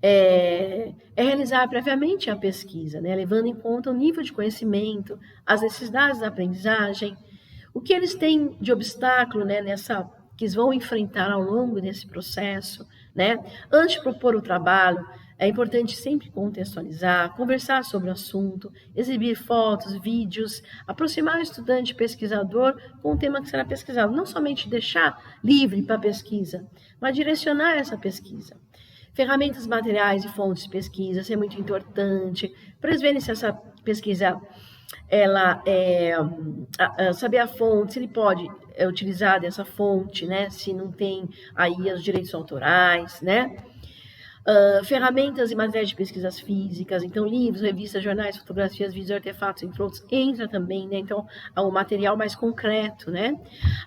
é realizar previamente a pesquisa, né, levando em conta o nível de conhecimento, as necessidades da aprendizagem, o que eles têm de obstáculo, né, que eles vão enfrentar ao longo desse processo, né? Antes de propor o trabalho, é importante sempre contextualizar, conversar sobre o assunto, exibir fotos, vídeos, aproximar o estudante pesquisador com o tema que será pesquisado, não somente deixar livre para pesquisa, mas direcionar essa pesquisa. Ferramentas, materiais e fontes de pesquisa, isso é muito importante, para eles verem se essa pesquisa, ela saber a fonte, se ele pode utilizar dessa fonte, né, se não tem aí os direitos autorais, né, ferramentas e materiais de pesquisas físicas, então livros, revistas, jornais, fotografias, vídeos, artefatos, entre outros, entra também, né, então o material mais concreto, né,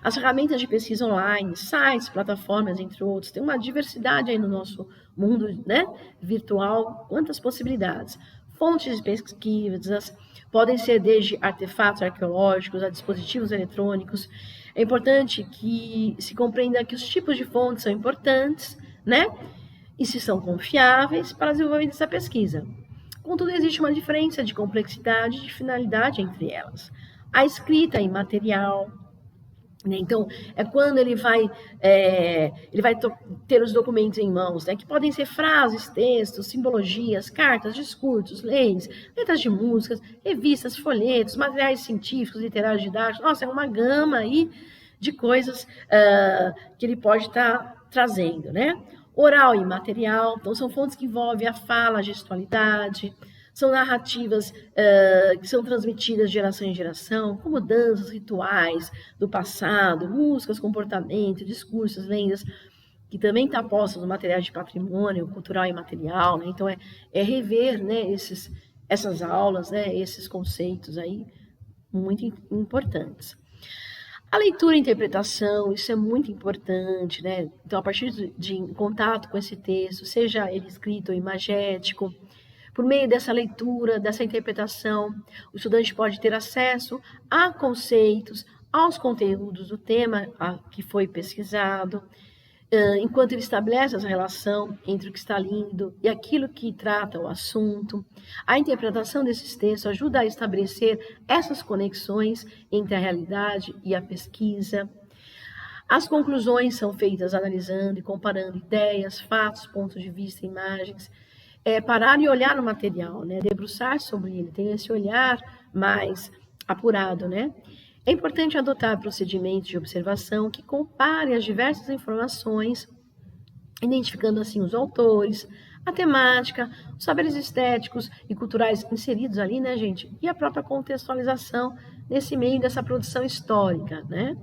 as ferramentas de pesquisa online, sites, plataformas, entre outros, tem uma diversidade aí no nosso mundo, né, virtual, quantas possibilidades. Fontes de pesquisas podem ser desde artefatos arqueológicos a dispositivos eletrônicos. É importante que se compreenda que os tipos de fontes são importantes, né, e se são confiáveis para o desenvolvimento dessa pesquisa. Contudo, existe uma diferença de complexidade e de finalidade entre elas. A escrita em material, né? Então, é quando ele vai ter os documentos em mãos, né? Que podem ser frases, textos, simbologias, cartas, discursos, leis, letras de músicas, revistas, folhetos, materiais científicos, literários, didáticos. Nossa, é uma gama aí de coisas que ele pode estar trazendo, né? Oral e material, então são fontes que envolvem a fala, a gestualidade, são narrativas que são transmitidas de geração em geração, como danças, rituais do passado, músicas, comportamento, discursos, lendas, que também está postos no material de patrimônio cultural e material, né? Então é rever, né, essas aulas, né, esses conceitos aí muito importantes. A leitura e interpretação, isso é muito importante, né? Então, a partir de contato com esse texto, seja ele escrito ou imagético, por meio dessa leitura, dessa interpretação, o estudante pode ter acesso a conceitos, aos conteúdos do tema que foi pesquisado, enquanto ele estabelece essa relação entre o que está lindo e aquilo que trata o assunto. A interpretação desses textos ajuda a estabelecer essas conexões entre a realidade e a pesquisa. As conclusões são feitas analisando e comparando ideias, fatos, pontos de vista, imagens. Parar e olhar no material, né? Debruçar sobre ele, ter esse olhar mais apurado, né? É importante adotar procedimentos de observação que comparem as diversas informações, identificando assim os autores, a temática, os saberes estéticos e culturais inseridos ali, né, gente? E a própria contextualização nesse meio dessa produção histórica, né?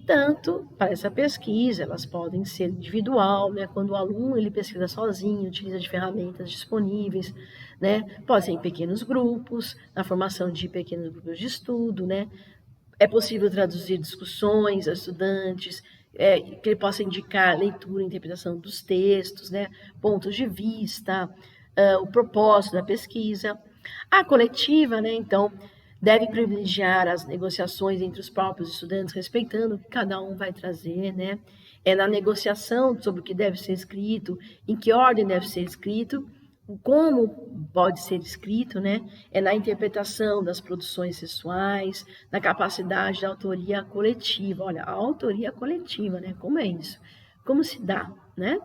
Tanto para essa pesquisa, elas podem ser individual, né? Quando o aluno ele pesquisa sozinho, utiliza de ferramentas disponíveis, né? Pode ser em pequenos grupos, na formação de pequenos grupos de estudo, né? É possível traduzir discussões a estudantes, que ele possa indicar leitura e interpretação dos textos, né? Pontos de vista, o propósito da pesquisa. A coletiva, né? Então, deve privilegiar as negociações entre os próprios estudantes, respeitando o que cada um vai trazer, né? É na negociação sobre o que deve ser escrito, em que ordem deve ser escrito, como pode ser escrito, né? É na interpretação das produções sexuais, na capacidade da autoria coletiva. Olha, a autoria coletiva, né? Como é isso? Como se dá, né?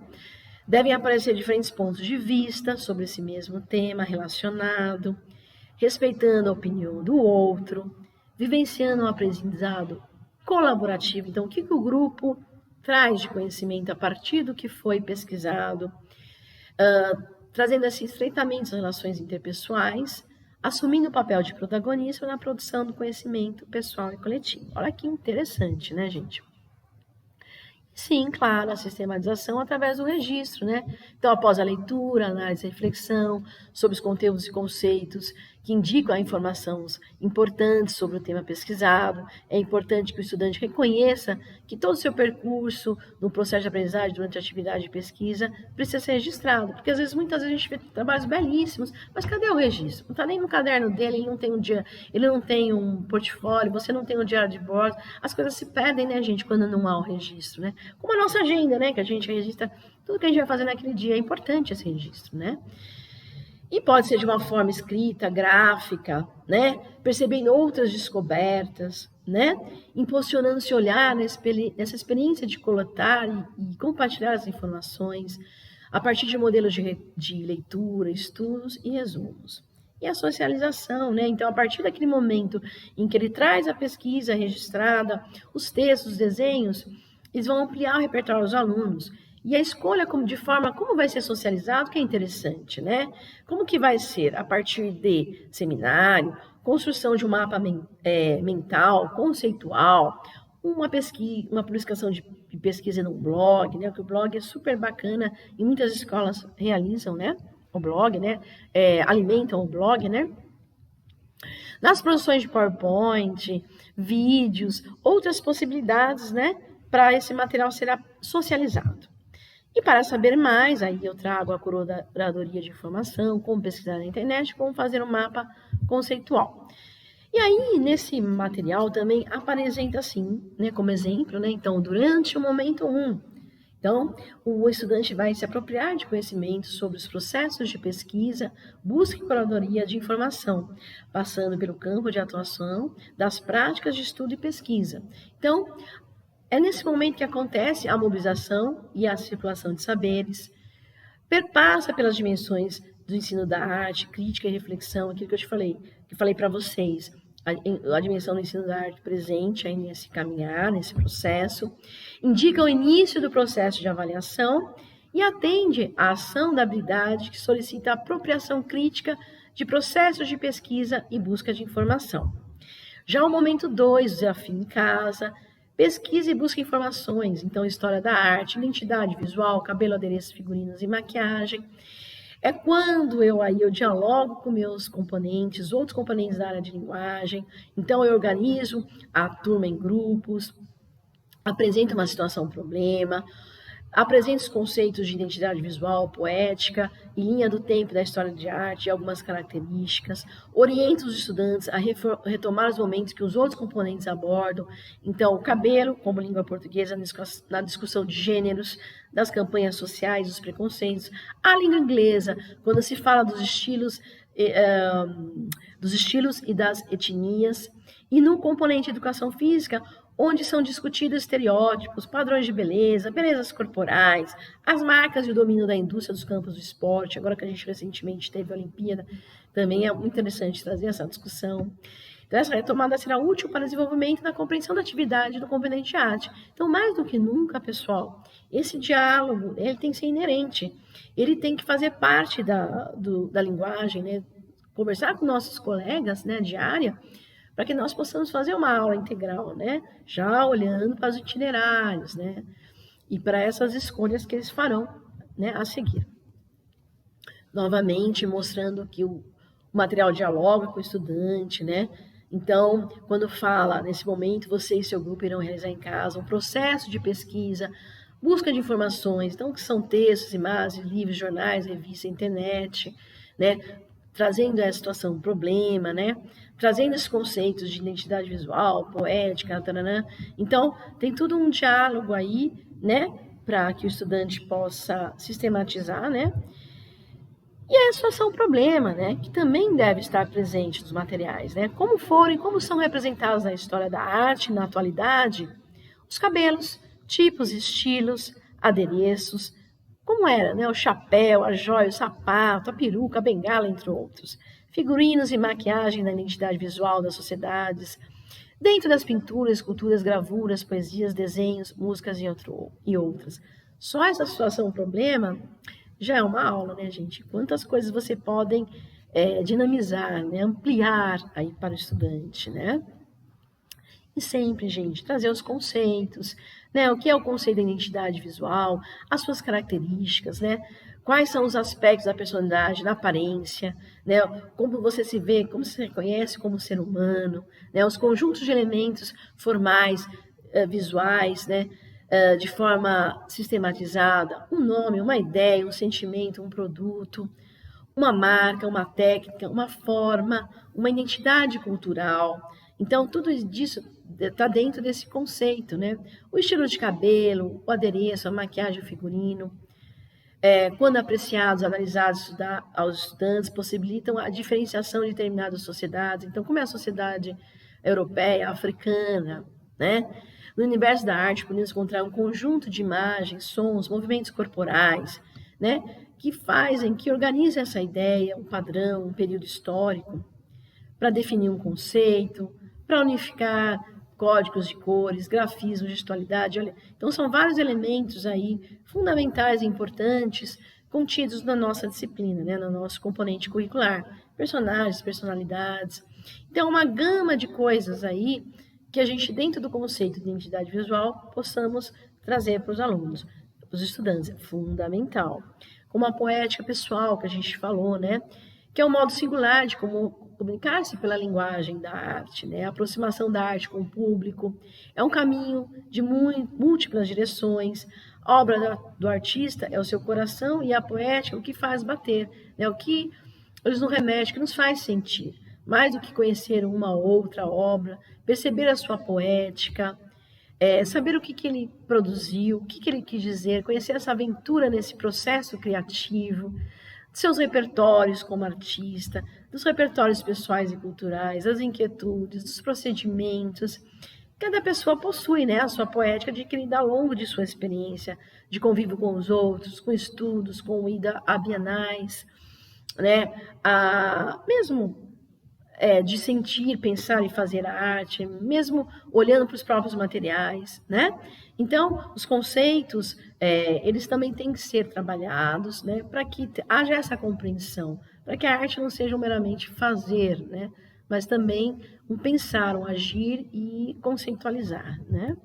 Devem aparecer diferentes pontos de vista sobre esse mesmo tema relacionado, respeitando a opinião do outro, vivenciando um aprendizado colaborativo. Então, o que o grupo traz de conhecimento a partir do que foi pesquisado, trazendo assim estreitamente as relações interpessoais, assumindo o papel de protagonista na produção do conhecimento pessoal e coletivo. Olha que interessante, né, gente? Sim, claro, a sistematização através do registro, né? Então, após a leitura, análise e reflexão sobre os conteúdos e conceitos que indicam a informações importantes sobre o tema pesquisado, é importante que o estudante reconheça que todo o seu percurso no processo de aprendizagem durante a atividade de pesquisa precisa ser registrado, porque às vezes, muitas vezes a gente vê trabalhos belíssimos, mas cadê o registro? Não está nem no caderno dele, ele não tem um portfólio, você não tem um diário de bordo, as coisas se perdem, né, gente, quando não há o registro, né? Como a nossa agenda, né, que a gente registra tudo que a gente vai fazer naquele dia, é importante esse registro, né? E pode ser de uma forma escrita, gráfica, né? Percebendo outras descobertas, né? Impulsionando-se a olhar nessa experiência de coletar e compartilhar as informações a partir de modelos de leitura, estudos e resumos. E a socialização, né? Então, a partir daquele momento em que ele traz a pesquisa registrada, os textos, os desenhos, eles vão ampliar o repertório dos alunos. E a escolha como vai ser socializado, que é interessante, né? Como que vai ser? A partir de seminário, construção de um mapa mental, conceitual, uma publicação de pesquisa no blog, né? Porque o blog é super bacana e muitas escolas realizam, né? O blog, né? Alimentam o blog, né? Nas produções de PowerPoint, vídeos, outras possibilidades, né? Para esse material ser socializado. E para saber mais, aí eu trago a curadoria de informação, como pesquisar na internet, como fazer um mapa conceitual. E aí, nesse material também apresenta assim, né, como exemplo, né, então, durante o momento 1, então, o estudante vai se apropriar de conhecimentos sobre os processos de pesquisa, busca e curadoria de informação, passando pelo campo de atuação das práticas de estudo e pesquisa. Então, é nesse momento que acontece a mobilização e a circulação de saberes, perpassa pelas dimensões do ensino da arte, crítica e reflexão, aquilo que eu falei para vocês, a dimensão do ensino da arte presente aí nesse caminhar, nesse processo, indica o início do processo de avaliação e atende à ação da habilidade que solicita a apropriação crítica de processos de pesquisa e busca de informação. Já o momento 2, desafio em casa, pesquisa e busca informações, então história da arte, identidade visual, cabelo, adereços, figurinos e maquiagem. É quando eu dialogo com meus componentes, outros componentes da área de linguagem, então eu organizo a turma em grupos, apresento uma situação, um problema, apresento os conceitos de identidade visual, poética e linha do tempo da história de arte e algumas características, oriento os estudantes a retomar os momentos que os outros componentes abordam, então o cabelo como língua portuguesa na discussão de gêneros, das campanhas sociais, dos preconceitos, a língua inglesa, quando se fala dos estilos e das etnias, e no componente educação física, onde são discutidos estereótipos, padrões de beleza, belezas corporais, as marcas e o domínio da indústria dos campos do esporte. Agora que a gente recentemente teve a Olimpíada, também é muito interessante trazer essa discussão. Então, essa retomada será útil para o desenvolvimento da compreensão da atividade do componente de arte. Então, mais do que nunca, pessoal, esse diálogo, ele tem que ser inerente, ele tem que fazer parte da linguagem, né? Conversar com nossos colegas, né, de área, para que nós possamos fazer uma aula integral, né? Já olhando para os itinerários, né? E para essas escolhas que eles farão, né, a seguir. Novamente, mostrando que o material dialoga com o estudante, né? Então, quando fala, nesse momento, você e seu grupo irão realizar em casa um processo de pesquisa, busca de informações, então, que são textos, imagens, livros, jornais, revistas, internet, né? Trazendo essa situação, um problema, né? Trazendo esses conceitos de identidade visual, poética, taranã. Então, tem todo um diálogo aí, né? Para que o estudante possa sistematizar, né? E a situação problema, né? Que também deve estar presente nos materiais, né? Como foram e como são representados na história da arte, na atualidade, os cabelos, tipos, estilos, adereços, como era, né? O chapéu, a joia, o sapato, a peruca, a bengala, entre outros. Figurinos e maquiagem na identidade visual das sociedades, Dentro das pinturas, esculturas, gravuras, poesias, desenhos, músicas e outras. Só essa situação, problema, já é uma aula, né, gente? Quantas coisas você podem dinamizar, né, ampliar aí para o estudante, né? E sempre, gente, trazer os conceitos, né? O que é o conceito da identidade visual, as suas características, né? Quais são os aspectos da personalidade, da aparência, né? Como você se vê, como se reconhece como ser humano, né? Os conjuntos de elementos formais, visuais, né? De forma sistematizada, um nome, uma ideia, um sentimento, um produto, uma marca, uma técnica, uma forma, uma identidade cultural. Então, tudo isso está dentro desse conceito, né? O estilo de cabelo, o adereço, a maquiagem, o figurino, quando apreciados, analisados aos estudantes, possibilitam a diferenciação de determinadas sociedades. Então, como é a sociedade europeia, africana, né? No universo da arte, podemos encontrar um conjunto de imagens, sons, movimentos corporais, né? Que organizam essa ideia, um padrão, um período histórico, para definir um conceito, para unificar códigos de cores, grafismo, gestualidade. Olha, então, são vários elementos aí fundamentais e importantes contidos na nossa disciplina, né, no nosso componente curricular. Personagens, personalidades. Então, uma gama de coisas aí que a gente, dentro do conceito de identidade visual, possamos trazer para os alunos, para os estudantes. É fundamental. Como a poética pessoal que a gente falou, né? Que é um modo singular de como comunicar-se pela linguagem da arte, né? A aproximação da arte com o público. É um caminho de múltiplas direções. A obra do artista é o seu coração e a poética é o que faz bater, né? O que eles nos remete, que nos faz sentir. Mais do que conhecer uma ou outra obra, perceber a sua poética, saber o que ele produziu, o que ele quis dizer, conhecer essa aventura nesse processo criativo, seus repertórios como artista, dos repertórios pessoais e culturais, das inquietudes, dos procedimentos. Cada pessoa possui, né, a sua poética adquirida ao longo de sua experiência de convívio com os outros, com estudos, com ida a bienais, né, mesmo de sentir, pensar e fazer a arte, mesmo olhando para os próprios materiais, né? Então, os conceitos, eles também têm que ser trabalhados, né? Para que haja essa compreensão, para que a arte não seja meramente fazer, né? Mas também um pensar, um agir e conceitualizar, né?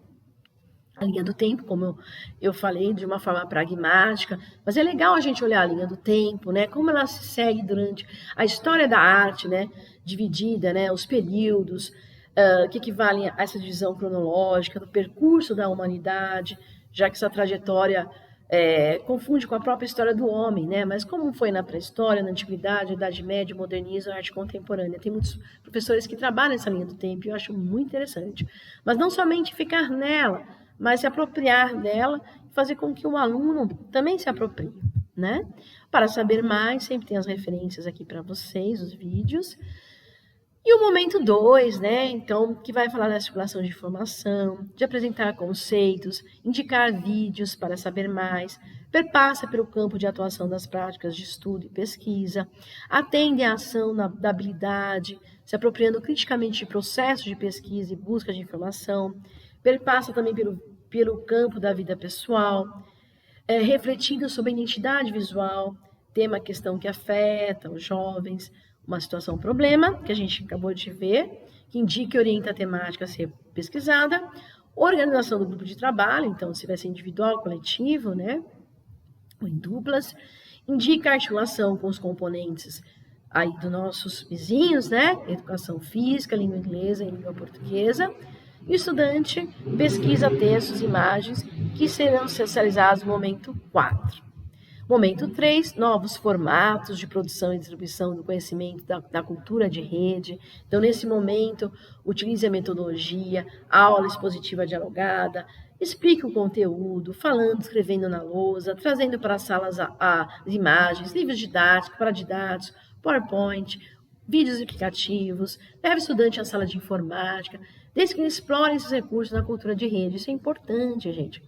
A linha do tempo, como eu falei, de uma forma pragmática, mas é legal a gente olhar a linha do tempo, né? Como ela se segue durante a história da arte, né? Dividida, né? Os períodos, que equivalem a essa divisão cronológica do percurso da humanidade, já que essa trajetória confunde com a própria história do homem, né? Mas como foi na pré-história, na antiguidade, Idade Média, modernismo, arte contemporânea, tem muitos professores que trabalham essa linha do tempo e eu acho muito interessante. Mas não somente ficar nela, mas se apropriar dela e fazer com que o aluno também se aproprie, né? Para saber mais, sempre tem as referências aqui para vocês, os vídeos. E o momento 2, né? Então, que vai falar da articulação de informação, de apresentar conceitos, indicar vídeos para saber mais, perpassa pelo campo de atuação das práticas de estudo e pesquisa, atende à ação da habilidade, se apropriando criticamente de processos de pesquisa e busca de informação, perpassa também pelo campo da vida pessoal, refletindo sobre a identidade visual, tema questão que afeta os jovens, uma situação problema, que a gente acabou de ver, que indica e orienta a temática a ser pesquisada, organização do grupo de trabalho, então se vai ser individual, coletivo, né, ou em duplas, indica a articulação com os componentes aí dos nossos vizinhos, né, educação física, língua inglesa e língua portuguesa. E o estudante pesquisa textos e imagens que serão socializados no momento 4. Momento 3, novos formatos de produção e distribuição do conhecimento da cultura de rede. Então, nesse momento, utilize a metodologia, aula expositiva dialogada, explique o conteúdo, falando, escrevendo na lousa, trazendo para as salas as imagens, livros didáticos, paradidáticos, PowerPoint, vídeos explicativos, leve o estudante à sala de informática, desde que ele explore esses recursos na cultura de rede. Isso é importante, gente.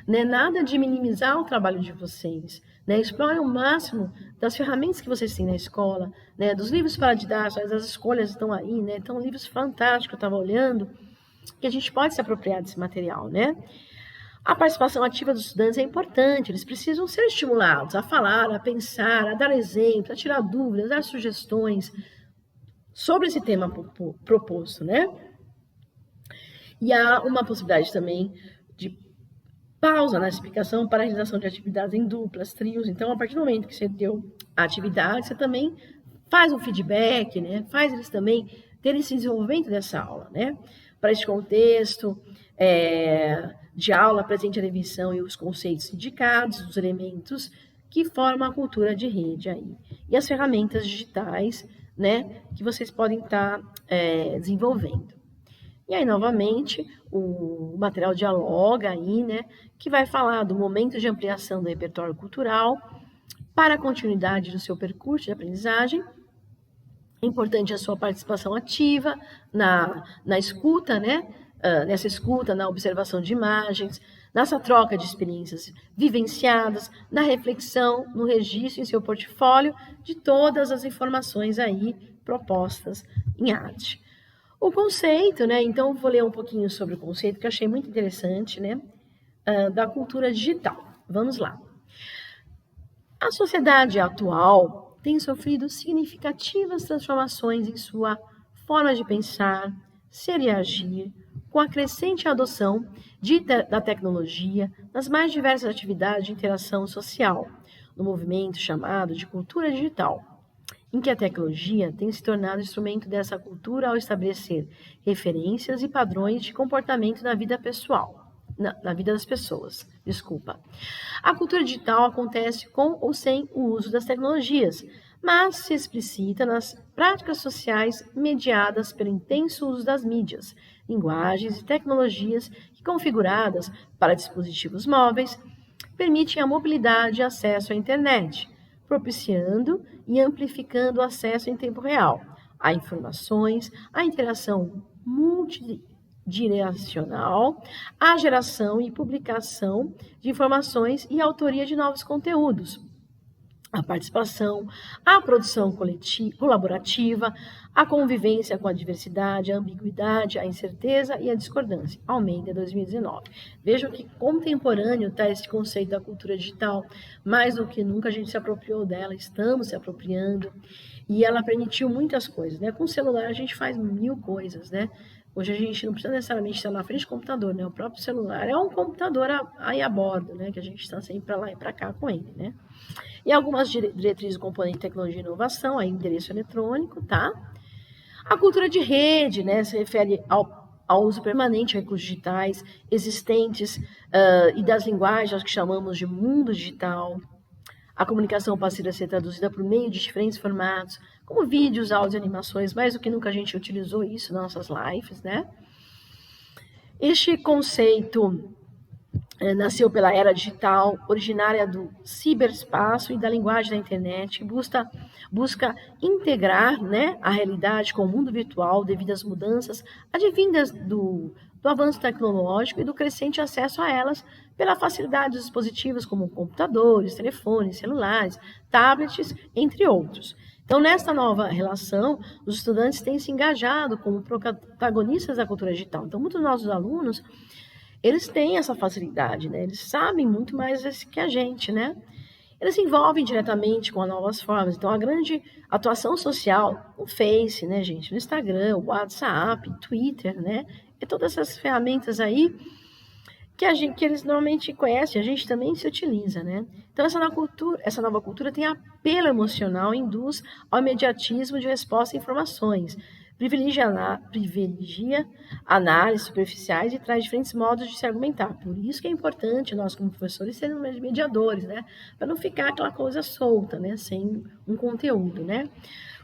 né? Nada de minimizar o trabalho de vocês, né? Explore o máximo das ferramentas que vocês têm na escola, né? Dos livros para didáticos, as escolhas estão aí, né? Então, livros fantásticos, eu estava olhando, que a gente pode se apropriar desse material, né? A participação ativa dos estudantes é importante, eles precisam ser estimulados a falar, a pensar, a dar exemplos, a tirar dúvidas, a dar sugestões sobre esse tema proposto, né? E há uma possibilidade também de pausa na explicação para a realização de atividades em duplas, trios. Então, a partir do momento que você deu a atividade, você também faz um feedback, né? Faz eles também terem esse desenvolvimento dessa aula, né? Para este contexto de aula, apresente a definição e os conceitos indicados, os elementos que formam a cultura de rede aí. E as ferramentas digitais, né? Que vocês podem estar desenvolvendo. E aí, novamente, o material dialoga aí, né, que vai falar do momento de ampliação do repertório cultural para a continuidade do seu percurso de aprendizagem. É importante a sua participação ativa na escuta, né, nessa escuta, na observação de imagens, nessa troca de experiências vivenciadas, na reflexão, no registro em seu portfólio de todas as informações aí propostas em arte. O conceito, né? Então, eu vou ler um pouquinho sobre o conceito, que eu achei muito interessante, né? Da cultura digital. Vamos lá. A sociedade atual tem sofrido significativas transformações em sua forma de pensar, ser e agir, com a crescente adoção da tecnologia nas mais diversas atividades de interação social, no movimento chamado de cultura digital, em que a tecnologia tem se tornado instrumento dessa cultura ao estabelecer referências e padrões de comportamento na vida pessoal, na vida das pessoas. A cultura digital acontece com ou sem o uso das tecnologias, mas se explicita nas práticas sociais mediadas pelo intenso uso das mídias, linguagens e tecnologias que, configuradas para dispositivos móveis, permitem a mobilidade e acesso à internet, propiciando e amplificando o acesso em tempo real a informações, a interação multidirecional, a geração e publicação de informações e a autoria de novos conteúdos, a participação, a produção colaborativa, a convivência com a diversidade, a ambiguidade, a incerteza e a discordância. Almeida, 2019. Vejam que contemporâneo está esse conceito da cultura digital. Mais do que nunca a gente se apropriou dela, estamos se apropriando. E ela permitiu muitas coisas, né? Com o celular a gente faz 1000 coisas, né? Hoje a gente não precisa necessariamente estar na frente do computador, né? O próprio celular é um computador aí a bordo, né? Que a gente está sempre para lá e para cá com ele, né? E algumas diretrizes do componente tecnologia e inovação, aí endereço eletrônico, tá? A cultura de rede, né? Se refere ao uso permanente de recursos digitais existentes e das linguagens que chamamos de mundo digital. A comunicação passa a ser traduzida por meio de diferentes formatos, como vídeos, áudios e animações, mais do que nunca a gente utilizou isso nas nossas lives, né? Este conceito nasceu pela era digital, originária do ciberespaço e da linguagem da internet, busca integrar, né, a realidade com o mundo virtual devido às mudanças advindas do avanço tecnológico e do crescente acesso a elas pela facilidade dos dispositivos como computadores, telefones, celulares, tablets, entre outros. Então, nesta nova relação, os estudantes têm se engajado como protagonistas da cultura digital. Então, muitos dos nossos alunos, eles têm essa facilidade, né? Eles sabem muito mais que a gente, né? Eles se envolvem diretamente com as novas formas. Então, a grande atuação social no Face, né, gente? No Instagram, WhatsApp, Twitter, né? E todas essas ferramentas aí que eles normalmente conhecem, a gente também se utiliza, né? Então, essa nova cultura tem apelo emocional e induz ao imediatismo de resposta a informações, privilegia análises superficiais e traz diferentes modos de se argumentar. Por isso que é importante nós, como professores, sermos mediadores, né? Para não ficar aquela coisa solta, né? Sem um conteúdo, né?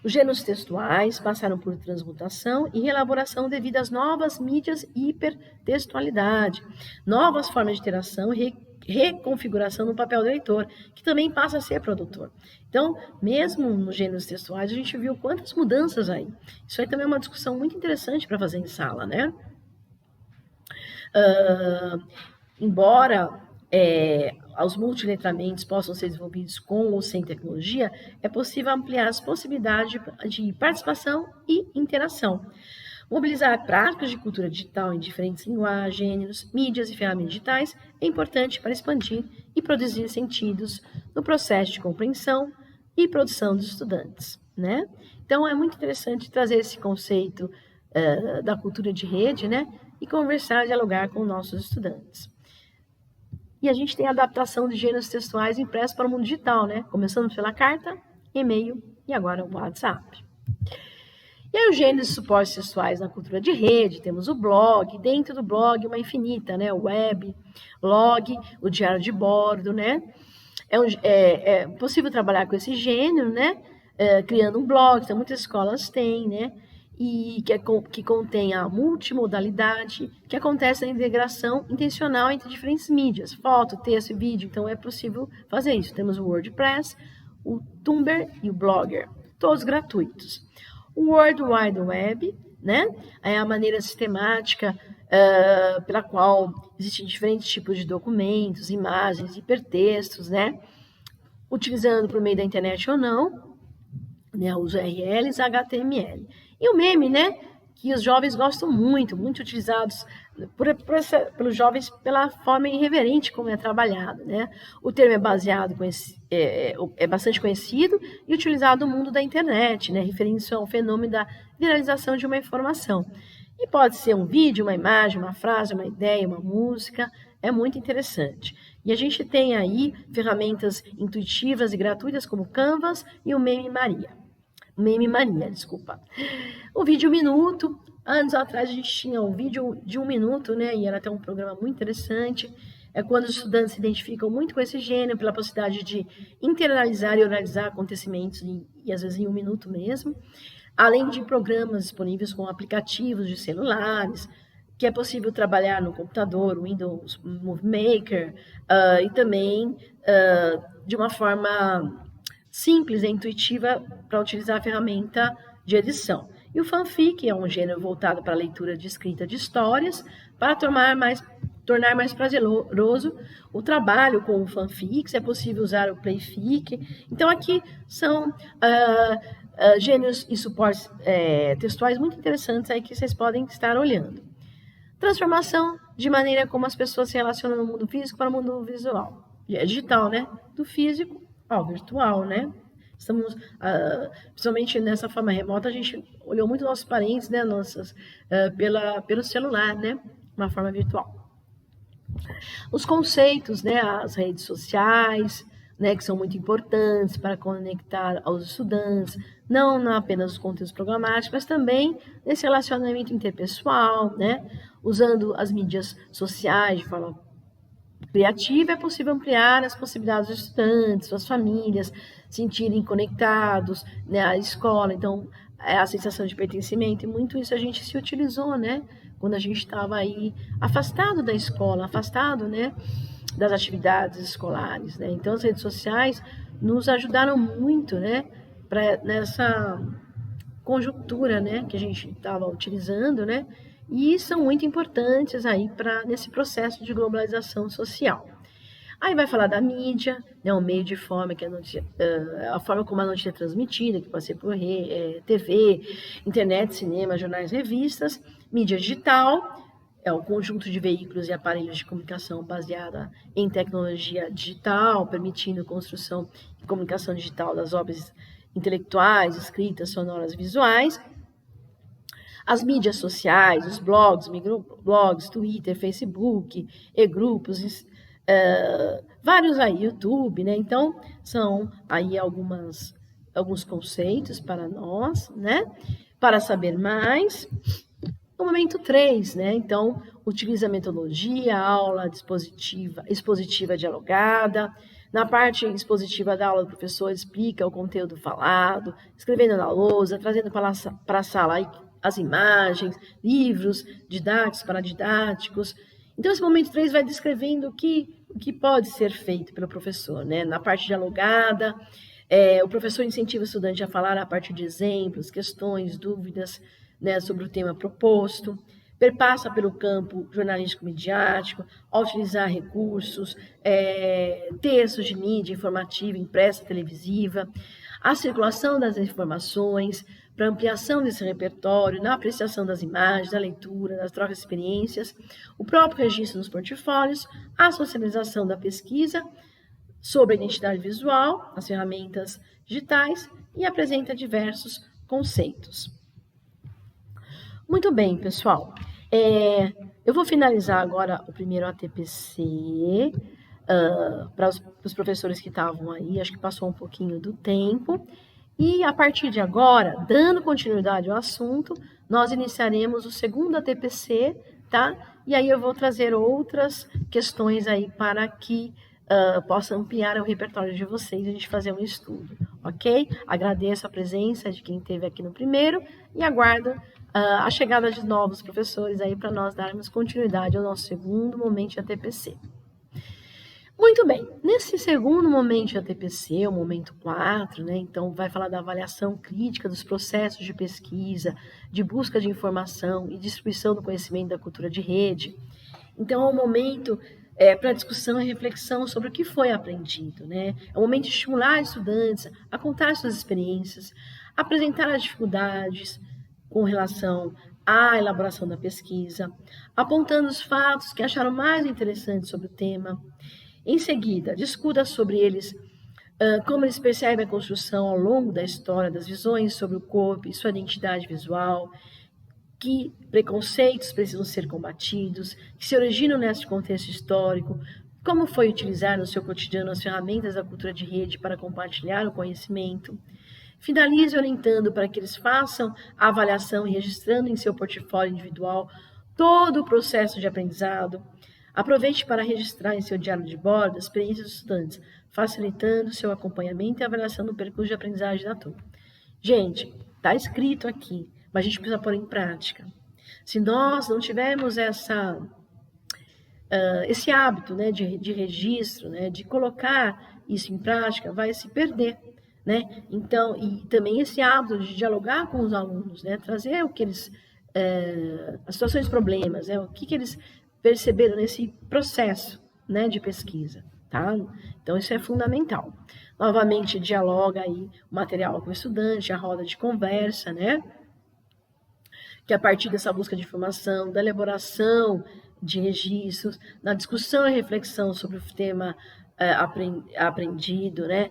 Os gêneros textuais passaram por transmutação e reelaboração devido às novas mídias e hipertextualidade, novas formas de interação e reconfiguração no papel do leitor, que também passa a ser produtor. Então, mesmo nos gêneros textuais, a gente viu quantas mudanças aí. Isso aí também é uma discussão muito interessante para fazer em sala, né? embora os multiletramentos possam ser desenvolvidos com ou sem tecnologia, é possível ampliar as possibilidades de participação e interação. Mobilizar práticas de cultura digital em diferentes linguagens, gêneros, mídias e ferramentas digitais é importante para expandir e produzir sentidos no processo de compreensão e produção dos estudantes, né? Então, é muito interessante trazer esse conceito da cultura de rede, né? E conversar, dialogar com nossos estudantes. E a gente tem a adaptação de gêneros textuais impressos para o mundo digital, né? Começando pela carta, e-mail e agora o WhatsApp. E aí os gêneros de suportes textuais na cultura de rede, temos o blog, dentro do blog uma infinita, né? O web, log, o diário de bordo, né? É possível trabalhar com esse gênero, né? Criando um blog, então muitas escolas têm, né? E que contém a multimodalidade, que acontece na integração intencional entre diferentes mídias, foto, texto e vídeo, então é possível fazer isso. Temos o WordPress, o Tumblr e o Blogger, todos gratuitos. O World Wide Web, né, é a maneira sistemática pela qual existem diferentes tipos de documentos, imagens, hipertextos, né, utilizando por meio da internet ou não, né, os URLs, HTML. E o meme, né, que os jovens gostam muito utilizados pelos jovens pela forma irreverente como é trabalhado, né? O termo é bastante conhecido e utilizado no mundo da internet, né? Referindo-se ao fenômeno da viralização de uma informação. E pode ser um vídeo, uma imagem, uma frase, uma ideia, uma música, é muito interessante. E a gente tem aí ferramentas intuitivas e gratuitas como o Canvas e o Meme Mania, desculpa. O vídeo minuto, anos atrás a gente tinha um vídeo de 1 minuto, né? E era até um programa muito interessante. É quando os estudantes se identificam muito com esse gênero, pela possibilidade de internalizar e oralizar acontecimentos, e às vezes em 1 minuto mesmo. Além de programas disponíveis com aplicativos de celulares, que é possível trabalhar no computador, Windows Movie Maker, e também de uma forma simples e intuitiva para utilizar a ferramenta de edição. E o fanfic é um gênero voltado para a leitura de escrita de histórias, para tornar mais prazeroso o trabalho com o fanfics, é possível usar o playfic. Então, aqui são gêneros e suportes textuais muito interessantes aí que vocês podem estar olhando. Transformação de maneira como as pessoas se relacionam no mundo físico para o mundo visual. Digital, né? Do físico ao virtual, né? Estamos, principalmente nessa forma remota, a gente olhou muito nossos parentes, né? Pelo celular, né? Uma forma virtual. Os conceitos, né? As redes sociais, né? Que são muito importantes para conectar aos estudantes, não apenas os conteúdos programáticos, mas também nesse relacionamento interpessoal, né? Usando as mídias sociais de forma criativa, é possível ampliar as possibilidades dos estudantes, suas famílias, sentirem conectados, né, à escola. Então, a sensação de pertencimento, e muito isso a gente se utilizou, né, quando a gente estava aí afastado da escola, afastado, né, das atividades escolares, né. Então, as redes sociais nos ajudaram muito, né, nessa conjuntura, né, que a gente estava utilizando, né, e são muito importantes aí nesse processo de globalização social. Aí vai falar da mídia, né, o meio de forma que a forma como a notícia é transmitida, que pode ser por TV, internet, cinema, jornais, revistas. Mídia digital é o conjunto de veículos e aparelhos de comunicação baseada em tecnologia digital, permitindo construção e comunicação digital das obras intelectuais, escritas, sonoras, visuais. As mídias sociais, os blogs, microblogs, Twitter, Facebook, e-grupos, vários aí, YouTube, né? Então, são aí alguns conceitos para nós, né? Para saber mais. No momento 3, né? Então, utiliza a metodologia, aula expositiva dialogada. Na parte expositiva da aula, o professor explica o conteúdo falado, escrevendo na lousa, trazendo para a sala as imagens, livros didáticos, paradidáticos. Então, esse momento 3 vai descrevendo o que pode ser feito pelo professor, né? Na parte dialogada, o professor incentiva o estudante a falar a partir de exemplos, questões, dúvidas, né, sobre o tema proposto. perpassa pelo campo jornalístico midiático, ao utilizar recursos, textos de mídia informativa, impressa, televisiva, a circulação das informações, para ampliação desse repertório, na apreciação das imagens, da leitura, das trocas de experiências, o próprio registro nos portfólios, a socialização da pesquisa sobre a identidade visual, as ferramentas digitais e apresenta diversos conceitos. Muito bem, pessoal. Eu vou finalizar agora o primeiro ATPC para os professores que estavam aí, acho que passou um pouquinho do tempo. E a partir de agora, dando continuidade ao assunto, nós iniciaremos o segundo ATPC, tá? E aí eu vou trazer outras questões aí para que possa ampliar o repertório de vocês e a gente fazer um estudo, ok? Agradeço a presença de quem esteve aqui no primeiro e aguardo a chegada de novos professores aí para nós darmos continuidade ao nosso segundo momento de ATPC. Muito bem, nesse segundo momento de ATPC, o momento 4, né, então vai falar da avaliação crítica dos processos de pesquisa, de busca de informação e distribuição do conhecimento da cultura de rede. Então, é um momento para discussão e reflexão sobre o que foi aprendido, né? É um momento de estimular estudantes a contar suas experiências, apresentar as dificuldades com relação à elaboração da pesquisa, apontando os fatos que acharam mais interessantes sobre o tema. Em seguida, discuta sobre eles, como eles percebem a construção ao longo da história das visões sobre o corpo e sua identidade visual, que preconceitos precisam ser combatidos, que se originam nesse contexto histórico, como foi utilizar no seu cotidiano as ferramentas da cultura de rede para compartilhar o conhecimento. Finalize orientando para que eles façam a avaliação e registrando em seu portfólio individual todo o processo de aprendizado. Aproveite para registrar em seu diário de bordo as experiências dos estudantes, facilitando seu acompanhamento e avaliação do percurso de aprendizagem da turma. Gente, está escrito aqui, mas a gente precisa pôr em prática. Se nós não tivermos esse hábito, né, de registro, né, de colocar isso em prática, vai se perder, né? Então, e também esse hábito de dialogar com os alunos, né, trazer o que eles, as situações, problemas, né, o que eles perceberam nesse processo, né, de pesquisa, tá? Então, isso é fundamental. Novamente, dialoga aí o material com o estudante, a roda de conversa, né? Que a partir dessa busca de informação, da elaboração de registros, na discussão e reflexão sobre o tema aprendido, né?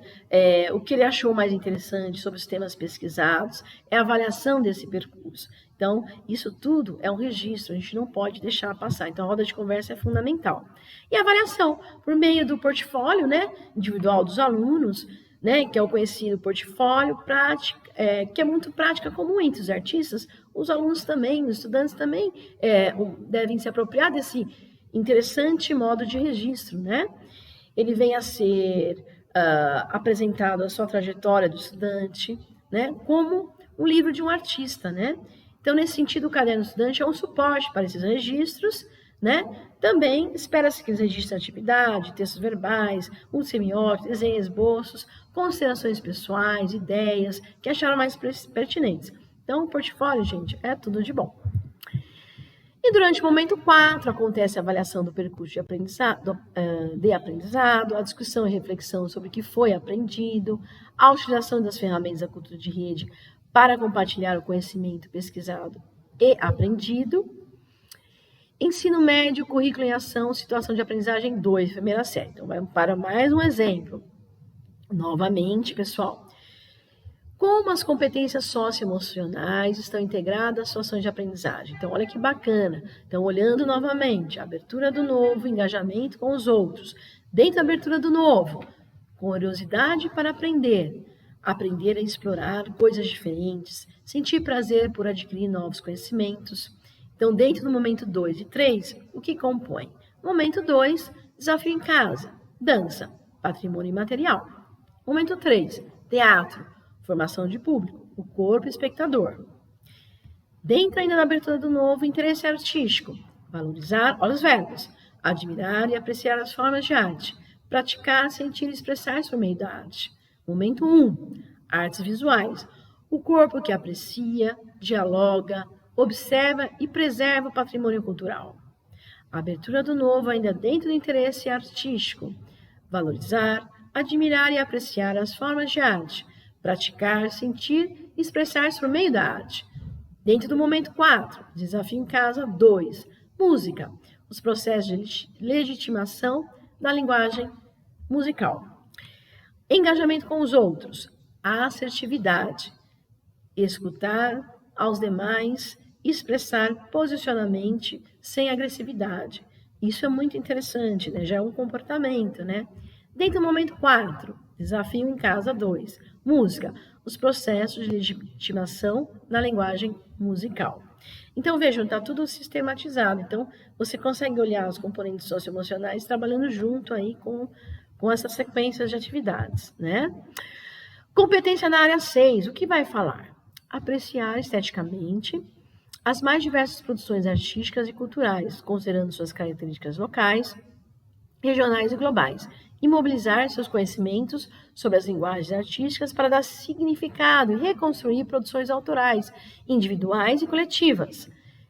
O que ele achou mais interessante sobre os temas pesquisados, é a avaliação desse percurso. Então, isso tudo é um registro, a gente não pode deixar passar. Então, a roda de conversa é fundamental. E a avaliação, por meio do portfólio, né, individual dos alunos, né, que é o conhecido portfólio, prática, que é muito prática comum entre os artistas, os alunos também, os estudantes também devem se apropriar desse interessante modo de registro, né? Ele vem a ser apresentado a sua trajetória do estudante, né, como um livro de um artista, né? Então, nesse sentido, o caderno do estudante é um suporte para esses registros, né? Também espera-se que eles registrem atividade, textos verbais, semióticos, desenhos, esboços, considerações pessoais, ideias que acharam mais pertinentes. Então, o portfólio, gente, é tudo de bom. E durante o momento 4, acontece a avaliação do percurso de aprendizado, a discussão e reflexão sobre o que foi aprendido, a utilização das ferramentas da cultura de rede para compartilhar o conhecimento pesquisado e aprendido. Ensino médio, currículo em ação, situação de aprendizagem 2, primeira série. Então, vamos para mais um exemplo. Novamente, pessoal, como as competências socioemocionais estão integradas às situações de aprendizagem. Então, olha que bacana. Então, olhando novamente, a abertura do novo, engajamento com os outros. Dentro da abertura do novo, curiosidade para aprender a explorar coisas diferentes, sentir prazer por adquirir novos conhecimentos. Então, dentro do momento 2 e 3, o que compõe? Momento 2, desafio em casa, dança, patrimônio imaterial. Momento 3, teatro, formação de público, o corpo espectador. Dentro ainda da abertura do novo, interesse artístico, valorizar, olha os verbos, admirar e apreciar as formas de arte, praticar, sentir e expressar-se por meio da arte. Momento 1, artes visuais, o corpo que aprecia, dialoga, observa e preserva o patrimônio cultural. A abertura do novo ainda dentro do interesse artístico. Valorizar, admirar e apreciar as formas de arte. Praticar, sentir e expressar-se por meio da arte. Dentro do momento 4, desafio em casa 2, música, os processos de legitimação da linguagem musical. Engajamento com os outros, a assertividade, escutar aos demais, expressar posicionamento sem agressividade. Isso é muito interessante, né? Já é um comportamento, né? Dentro do momento 4, desafio em casa 2, música, os processos de legitimação na linguagem musical. Então, vejam, está tudo sistematizado. Então, você consegue olhar os componentes socioemocionais trabalhando junto aí com essas sequências de atividades, né? Competência na área 6, o que vai falar? Apreciar esteticamente as mais diversas produções artísticas e culturais, considerando suas características locais, regionais e globais, e mobilizar seus conhecimentos sobre as linguagens artísticas para dar significado e reconstruir produções autorais, individuais e coletivas,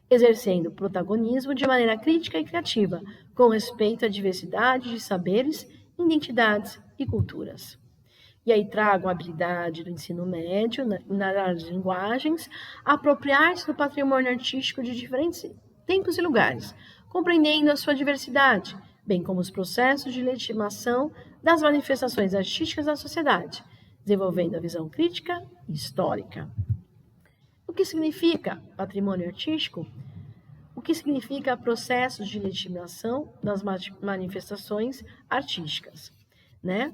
exercendo protagonismo de maneira crítica e criativa, com respeito à diversidade de saberes, identidades e culturas. E aí trago a habilidade do ensino médio, nas áreas de linguagens, apropriar-se do patrimônio artístico de diferentes tempos e lugares, compreendendo a sua diversidade, bem como os processos de legitimação das manifestações artísticas da sociedade, desenvolvendo a visão crítica e histórica. O que significa patrimônio artístico? O que significa processos de legitimação das manifestações artísticas, né?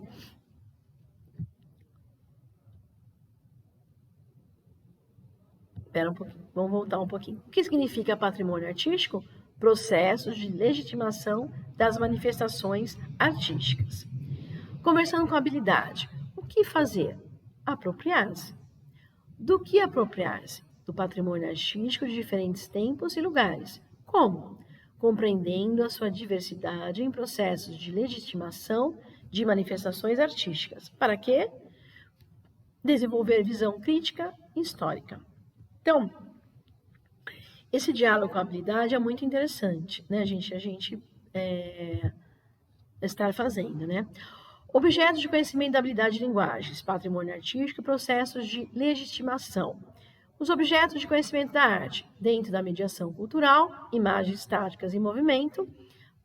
Espera um pouquinho, vamos voltar um pouquinho. O que significa patrimônio artístico? Processos de legitimação das manifestações artísticas. Conversando com habilidade. O que fazer? Apropriar-se. Do que apropriar-se? Do patrimônio artístico de diferentes tempos e lugares. Como? Compreendendo a sua diversidade em processos de legitimação de manifestações artísticas. Para quê? Desenvolver visão crítica e histórica. Então, esse diálogo com a habilidade é muito interessante, né, a gente estar fazendo, né? Objetos de conhecimento da habilidade de linguagens, patrimônio artístico e processos de legitimação. Os objetos de conhecimento da arte, dentro da mediação cultural, imagens estáticas em movimento,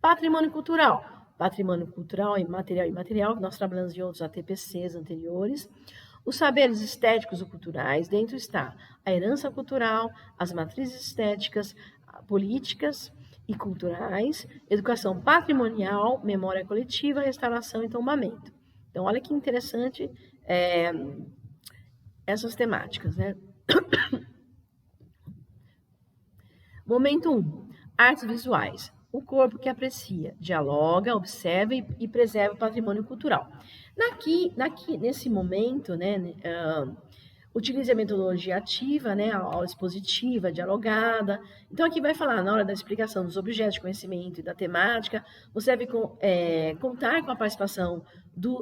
patrimônio cultural e material, que nós trabalhamos em outros ATPCs anteriores. Os saberes estéticos ou culturais, dentro está a herança cultural, as matrizes estéticas, políticas e culturais, educação patrimonial, memória coletiva, restauração e tombamento. Então, olha que interessante essas temáticas, né? Momento 1. Artes visuais. O corpo que aprecia, dialoga, observa e preserva o patrimônio cultural. Nesse momento, né, utilize a metodologia ativa, né, a aula expositiva, dialogada. Então, aqui vai falar, na hora da explicação dos objetos de conhecimento e da temática, você deve contar com a participação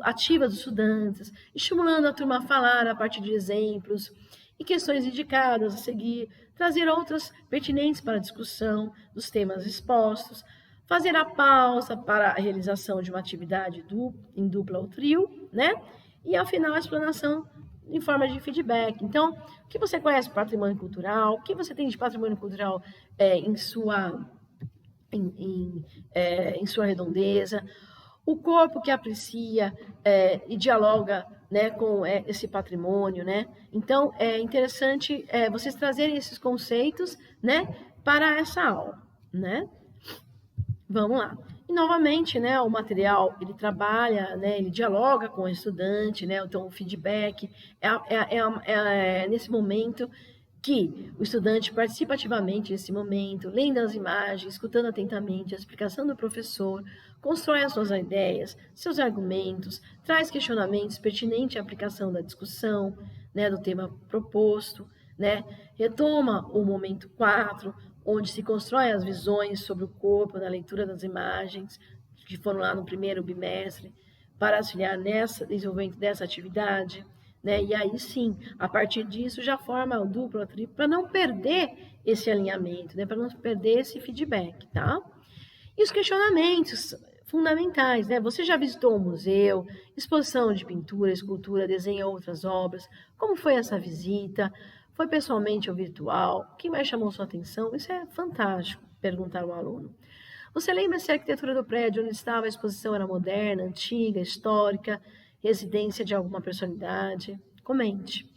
ativa dos estudantes, estimulando a turma a falar a partir de exemplos e questões indicadas a seguir, trazer outras pertinentes para a discussão dos temas expostos, fazer a pausa para a realização de uma atividade em dupla ou trio, né? E, ao final, a explanação em forma de feedback. Então, o que você conhece de patrimônio cultural? O que você tem de patrimônio cultural em sua redondeza? O corpo que aprecia e dialoga, né, com esse patrimônio, né? Então, é interessante vocês trazerem esses conceitos, né, para essa aula, né? Vamos lá. E, novamente, né, o material, ele trabalha, né, ele dialoga com o estudante, né, então o feedback é nesse momento que o estudante participa ativamente nesse momento, lendo as imagens, escutando atentamente a explicação do professor, constrói as suas ideias, seus argumentos, traz questionamentos pertinentes à aplicação da discussão, né, do tema proposto, né, retoma o momento 4, onde se constrói as visões sobre o corpo na leitura das imagens, que foram lá no primeiro bimestre, para auxiliar nessa desenvolvimento dessa atividade, né? E aí sim, a partir disso já forma o duplo, triplo, para não perder esse alinhamento, né? Para não perder esse feedback, tá? E os questionamentos fundamentais, né? Você já visitou um museu, exposição de pintura, escultura, desenho, outras obras? Como foi essa visita? Foi pessoalmente ou virtual? O que mais chamou sua atenção? Isso é fantástico, perguntar ao aluno. Você lembra se a arquitetura do prédio onde estava a exposição era moderna, antiga, histórica, residência de alguma personalidade? Comente.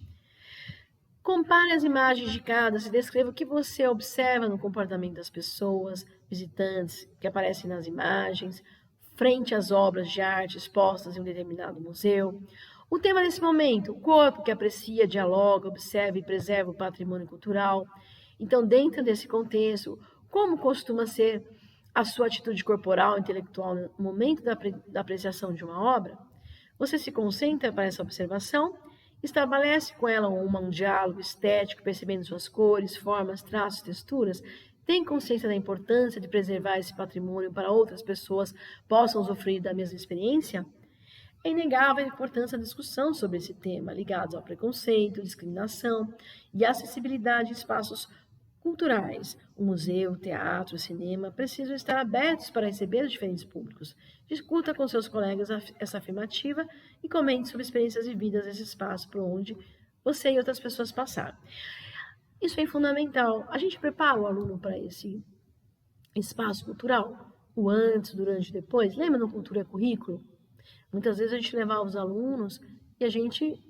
Compare as imagens de cada e descreva o que você observa no comportamento das pessoas, visitantes que aparecem nas imagens, frente às obras de arte expostas em um determinado museu. O tema desse momento, o corpo que aprecia, dialoga, observa e preserva o patrimônio cultural. Então, dentro desse contexto, como costuma ser a sua atitude corporal, intelectual no momento da apreciação de uma obra? Você se concentra para essa observação, estabelece com ela um diálogo estético, percebendo suas cores, formas, traços, texturas, tem consciência da importância de preservar esse patrimônio para outras pessoas possam usufruir da mesma experiência? É inegável a importância da discussão sobre esse tema, ligados ao preconceito, discriminação e acessibilidade em espaços culturais. O museu, o teatro, o cinema precisam estar abertos para receber os diferentes públicos. Discuta com seus colegas essa afirmativa e comente sobre experiências vividas nesse espaço por onde você e outras pessoas passaram. Isso é fundamental. A gente prepara o aluno para esse espaço cultural, o antes, durante e depois. Lembra no Cultura Currículo? Muitas vezes a gente levava os alunos e a gente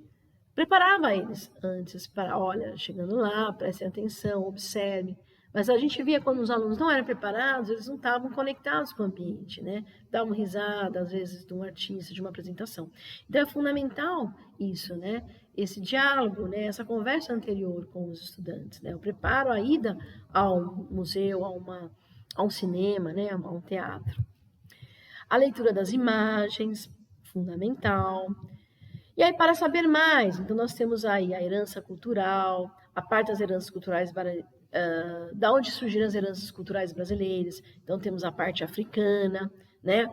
preparava eles antes para, olha, chegando lá, prestem atenção, observe. Mas a gente via quando os alunos não eram preparados, eles não estavam conectados com o ambiente, né? Davam risada, às vezes, de um artista, de uma apresentação. Então, é fundamental isso, né? Esse diálogo, né? Essa conversa anterior com os estudantes, né? O preparo, a ida ao museu, a um cinema, né? A um teatro. A leitura das imagens, fundamental. E aí, para saber mais, então nós temos aí a herança cultural, a parte das heranças culturais, da onde surgiram as heranças culturais brasileiras. Então, temos a parte africana, né?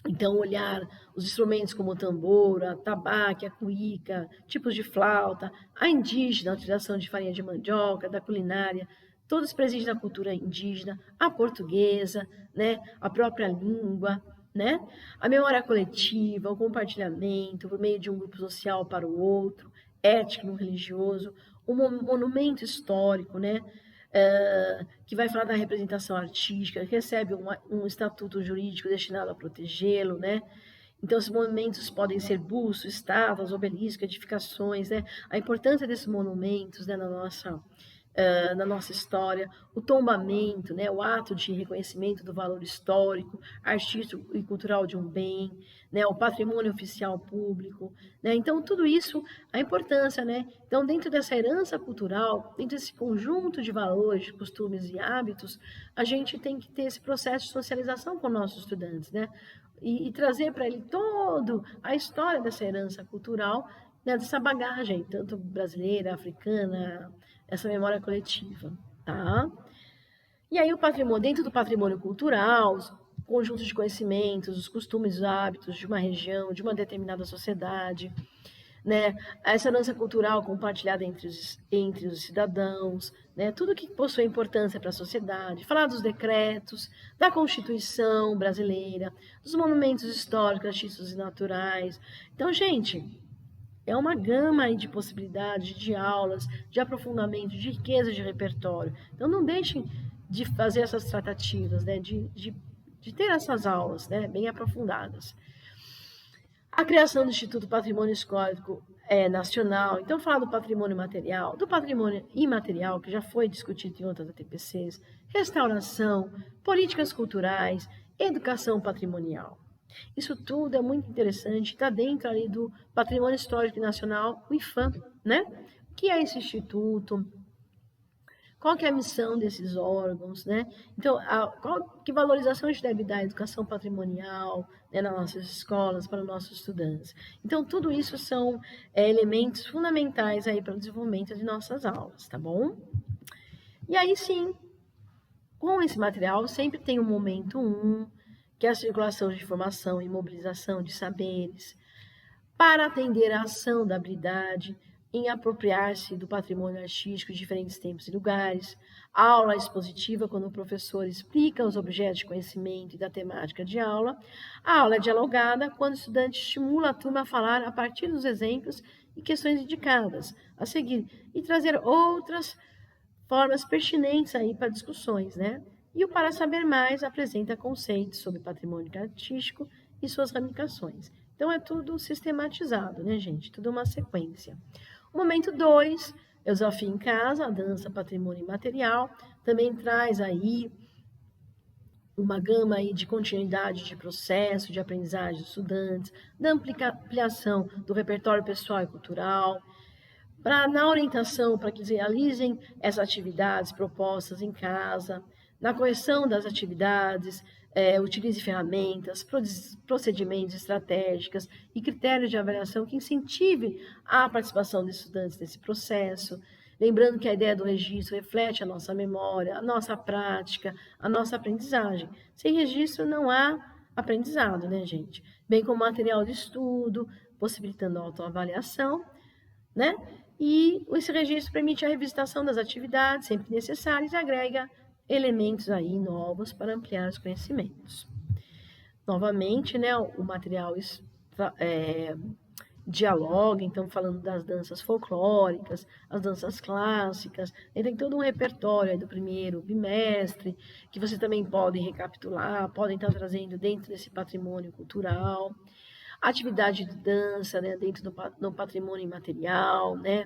Então, olhar os instrumentos como o tambor, a tabaque, a cuíca, tipos de flauta, a indígena, a utilização de farinha de mandioca, da culinária, todos presentes na cultura indígena, a portuguesa, né? A própria língua, né? A memória coletiva, o compartilhamento por meio de um grupo social para o outro, ético, religioso, um monumento histórico, né? Que vai falar da representação artística, que recebe um estatuto jurídico destinado a protegê-lo, né? Então, esses monumentos podem ser bustos, estátuas, obeliscos, edificações, né? A importância desses monumentos, né, na nossa história, o tombamento, né, o ato de reconhecimento do valor histórico, artístico e cultural de um bem, né, o patrimônio oficial público, né, então tudo isso, a importância, né, então dentro dessa herança cultural, dentro desse conjunto de valores, de costumes e hábitos, a gente tem que ter esse processo de socialização com nossos estudantes, né, e trazer para ele toda a história dessa herança cultural, né, dessa bagagem, tanto brasileira, africana, essa memória coletiva, tá? E aí o patrimônio, dentro do patrimônio cultural, os conjuntos de conhecimentos, os costumes, os hábitos de uma região, de uma determinada sociedade, né? Essa herança cultural compartilhada entre os cidadãos, né? Tudo que possui importância para a sociedade, falar dos decretos, da Constituição brasileira, dos monumentos históricos, artísticos e naturais. Então, gente, é uma gama aí de possibilidades, de aulas, de aprofundamento, de riqueza de repertório. Então, não deixem de fazer essas tratativas, né? de ter essas aulas, né? Bem aprofundadas. A criação do Instituto Patrimônio Histórico Nacional. Então, falar do patrimônio material, do patrimônio imaterial, que já foi discutido em outras ATPCs, restauração, políticas culturais, educação patrimonial. Isso tudo é muito interessante, está dentro ali do Patrimônio Histórico Nacional, o IPHAN, né? O que é esse instituto? Qual que é a missão desses órgãos, né? Então, que valorização a gente deve dar à educação patrimonial, né, nas nossas escolas, para os nossos estudantes? Então, tudo isso são elementos fundamentais aí para o desenvolvimento de nossas aulas, tá bom? E aí, sim, com esse material, sempre tem um momento 1, que é a circulação de informação e mobilização de saberes. para atender à ação da habilidade em apropriar-se do patrimônio artístico de diferentes tempos e lugares, a aula expositiva, quando o professor explica os objetos de conhecimento e da temática de aula, a aula dialogada, quando o estudante estimula a turma a falar a partir dos exemplos e questões indicadas a seguir, e trazer outras formas pertinentes aí para discussões, né? E o Para Saber Mais apresenta conceitos sobre patrimônio artístico e suas ramificações. Então, é tudo sistematizado, né, gente? Tudo uma sequência. O momento 2, é o desafio em casa, a dança, patrimônio imaterial, também traz aí uma gama aí de continuidade de processo, de aprendizagem dos estudantes, da ampliação do repertório pessoal e cultural, na orientação para que eles realizem essas atividades propostas em casa, na correção das atividades, utilize ferramentas, procedimentos estratégicas e critérios de avaliação que incentive a participação dos estudantes nesse processo. Lembrando que a ideia do registro reflete a nossa memória, a nossa prática, a nossa aprendizagem. Sem registro não há aprendizado, né, gente? Bem como material de estudo, possibilitando a autoavaliação, né? E esse registro permite a revisitação das atividades sempre necessárias e agrega elementos aí novos para ampliar os conhecimentos. Novamente, né, o material dialoga, então falando das danças folclóricas, as danças clássicas, tem todo um repertório aí do primeiro bimestre, que vocês também podem recapitular, podem estar trazendo dentro desse patrimônio cultural. Atividade de dança, né, dentro do patrimônio imaterial, né?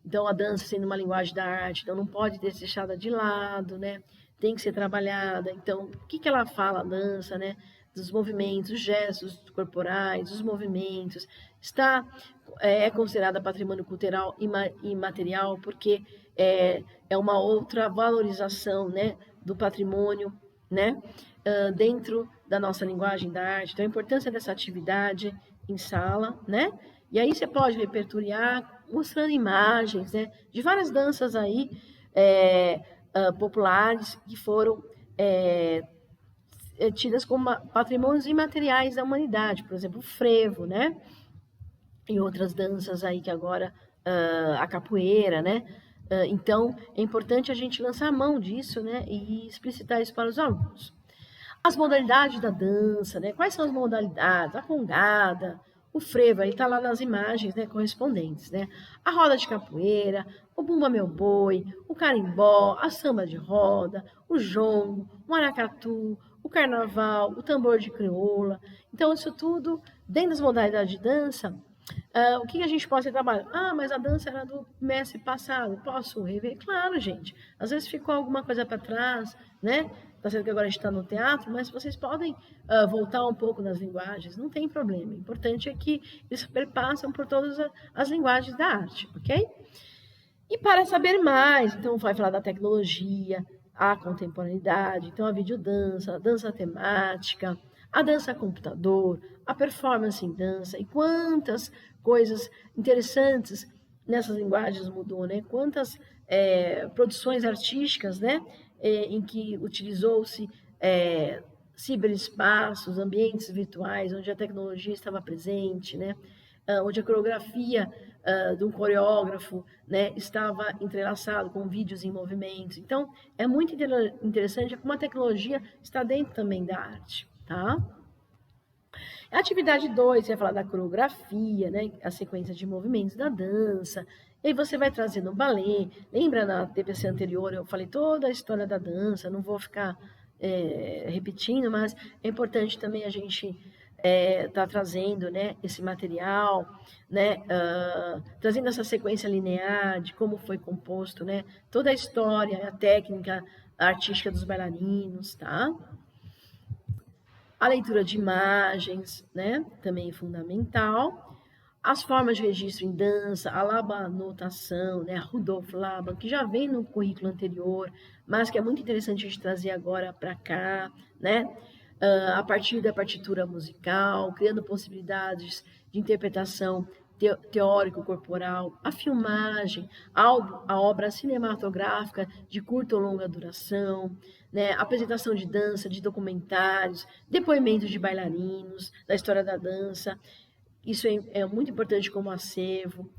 Então, a dança sendo uma linguagem da arte, então não pode ser deixada de lado, né? Tem que ser trabalhada. Então, o que ela fala, a dança, né? Dos movimentos, os gestos corporais, os movimentos. É considerada patrimônio cultural imaterial porque é uma outra valorização, né, do patrimônio, né? Dentro da nossa linguagem da arte. Então, a importância dessa atividade em sala, né? E aí você pode repertoriar mostrando imagens, né, de várias danças aí populares que foram tidas como patrimônios imateriais da humanidade, por exemplo, o frevo, né? E outras danças aí que agora, a capoeira, né? Então, é importante a gente lançar a mão disso, né, e explicitar isso para os alunos. As modalidades da dança, né? Quais são as modalidades? A congada, o frevo, aí está lá nas imagens, né, correspondentes, né? A roda de capoeira, o bumba meu boi, o carimbó, a samba de roda, o jongo, o maracatu, o carnaval, o tambor de crioula. Então, isso tudo, dentro das modalidades de dança, o que a gente pode trabalhar? Mas a dança era do mestre passado, posso rever? Claro, gente. Às vezes ficou alguma coisa para trás, né? Tá certo que agora a gente está no teatro, mas vocês podem voltar um pouco nas linguagens, não tem problema. O importante é que eles perpassam por todas as linguagens da arte, ok? E para saber mais, então vai falar da tecnologia, a contemporaneidade, então a videodança, a dança temática, a dança a computador, a performance em dança, e quantas coisas interessantes nessas linguagens mudou, né? Quantas produções artísticas, né? Em que utilizou-se ciberespaços, ambientes virtuais, onde a tecnologia estava presente, né? Onde a coreografia de um coreógrafo, né, estava entrelaçado com vídeos em movimentos. Então, é muito interessante como a tecnologia está dentro também da arte, tá? A atividade 2, você vai falar da coreografia, né, a sequência de movimentos da dança, e aí você vai trazer no balé. Lembra na TPC anterior, eu falei toda a história da dança, não vou ficar repetindo, mas é importante também a gente tá trazendo, né, esse material, né, trazendo essa sequência linear de como foi composto, né, toda a história, a técnica artística dos bailarinos, tá? A leitura de imagens, né, também é fundamental. As formas de registro em dança, a labanotação, né, a Rudolf Laban, que já vem no currículo anterior, mas que é muito interessante a gente trazer agora para cá, né? A partir da partitura musical, criando possibilidades de interpretação teórico-corporal, a filmagem, a obra cinematográfica de curta ou longa duração, né, apresentação de dança, de documentários, depoimentos de bailarinos, da história da dança, Isso é muito importante como acervo.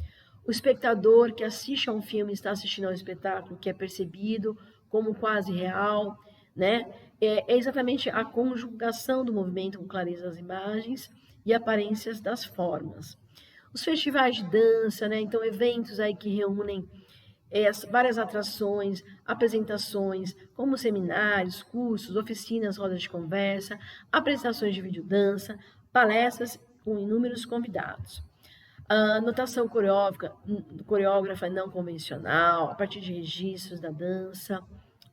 O espectador que assiste a um filme está assistindo ao espetáculo que é percebido como quase real, né? É exatamente a conjugação do movimento com clareza das imagens e aparências das formas. Os festivais de dança, né? Então, eventos aí que reúnem várias atrações, apresentações, como seminários, cursos, oficinas, rodas de conversa, apresentações de videodança, palestras com inúmeros convidados. A notação coreógrafa não convencional, a partir de registros da dança,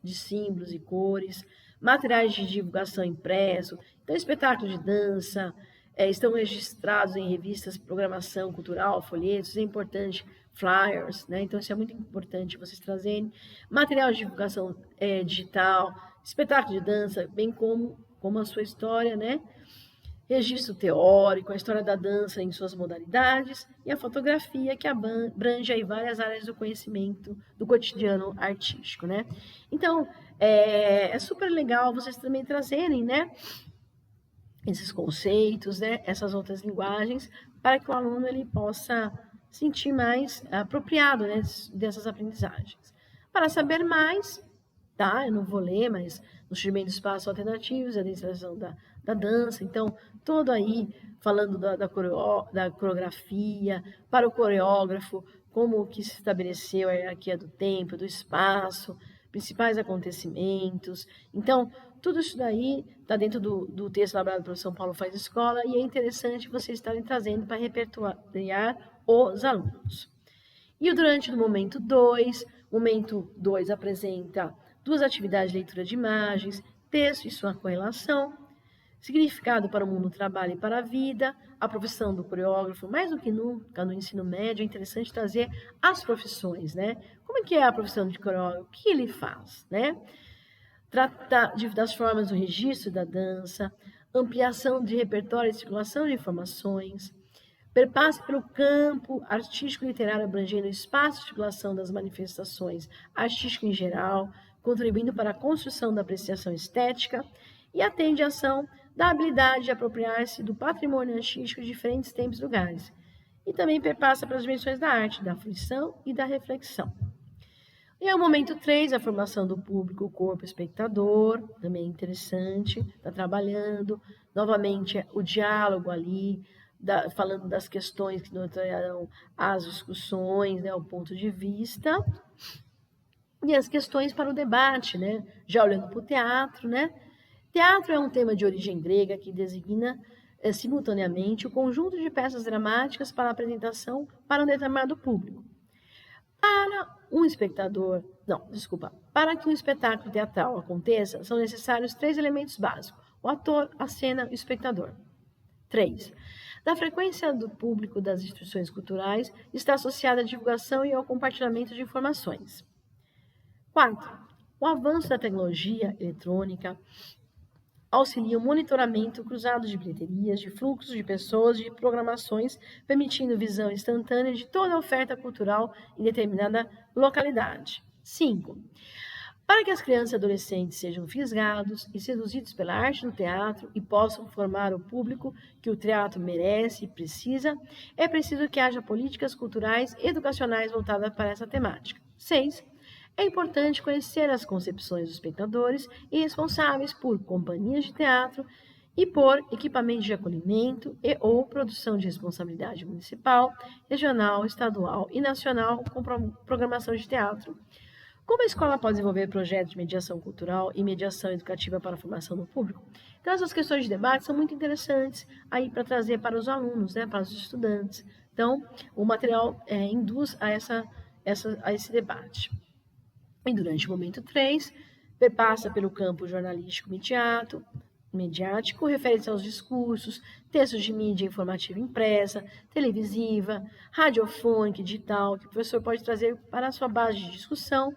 de símbolos e cores, materiais de divulgação impresso, então espetáculos de dança, estão registrados em revistas, programação cultural, folhetos, é importante, flyers, né? Então isso é muito importante vocês trazerem, material de divulgação digital, espetáculo de dança, bem como a sua história, né? Registro teórico, a história da dança em suas modalidades e a fotografia que abrange aí várias áreas do conhecimento do cotidiano artístico, né? Então, é super legal vocês também trazerem, né, esses conceitos, né, essas outras linguagens, para que o aluno ele possa sentir mais apropriado, né, dessas aprendizagens. Para saber mais, tá? Eu não vou ler, mas no surgimento de espaços alternativos, a demonstração da dança, então, todo aí falando da coreografia, para o coreógrafo, como que se estabeleceu a hierarquia do tempo, do espaço, principais acontecimentos. Então, tudo isso daí está dentro do texto elaborado pelo São Paulo Faz Escola e é interessante vocês estarem trazendo para repertoriar os alunos. E durante o momento 2 apresenta duas atividades de leitura de imagens, texto e sua correlação, significado para o mundo do trabalho e para a vida, a profissão do coreógrafo, mais do que nunca no ensino médio, é interessante trazer as profissões, né? Como é que é a profissão de coreógrafo? O que ele faz, né? Tratar das formas do registro da dança, ampliação de repertório e circulação de informações, perpassa pelo campo artístico e literário abrangendo o espaço de circulação das manifestações artísticas em geral, contribuindo para a construção da apreciação estética e atende à ação da habilidade de apropriar-se do patrimônio artístico de diferentes tempos e lugares. E também perpassa pelas dimensões da arte, da fruição e da reflexão. E o momento 3, a formação do público, o corpo espectador, também interessante, está trabalhando. Novamente, o diálogo ali, falando das questões que nortearão as discussões, né, o ponto de vista. E as questões para o debate, né? Já olhando para o teatro, né? Teatro é um tema de origem grega que designa simultaneamente o conjunto de peças dramáticas para apresentação para um determinado público. Para que um espetáculo teatral aconteça, são necessários 3 elementos básicos: o ator, a cena e o espectador. 3. Da frequência do público das instituições culturais está associada à divulgação e ao compartilhamento de informações. 4. O avanço da tecnologia eletrônica auxilia o monitoramento cruzado de bilheterias, de fluxos de pessoas, de programações, permitindo visão instantânea de toda a oferta cultural em determinada localidade. 5. Para que as crianças e adolescentes sejam fisgados e seduzidos pela arte do teatro e possam formar o público que o teatro merece e precisa, é preciso que haja políticas culturais e educacionais voltadas para essa temática. 6. É importante conhecer as concepções dos espectadores e responsáveis por companhias de teatro e por equipamentos de acolhimento e ou produção de responsabilidade municipal, regional, estadual e nacional com programação de teatro. Como a escola pode desenvolver projetos de mediação cultural e mediação educativa para a formação do público? Então, essas questões de debate são muito interessantes aí para trazer para os alunos, né, para os estudantes. Então, o material induz a esse debate. E durante o momento 3, perpassa pelo campo jornalístico mediático, refere-se aos discursos, textos de mídia informativa impressa, televisiva, radiofônica, digital, que o professor pode trazer para a sua base de discussão,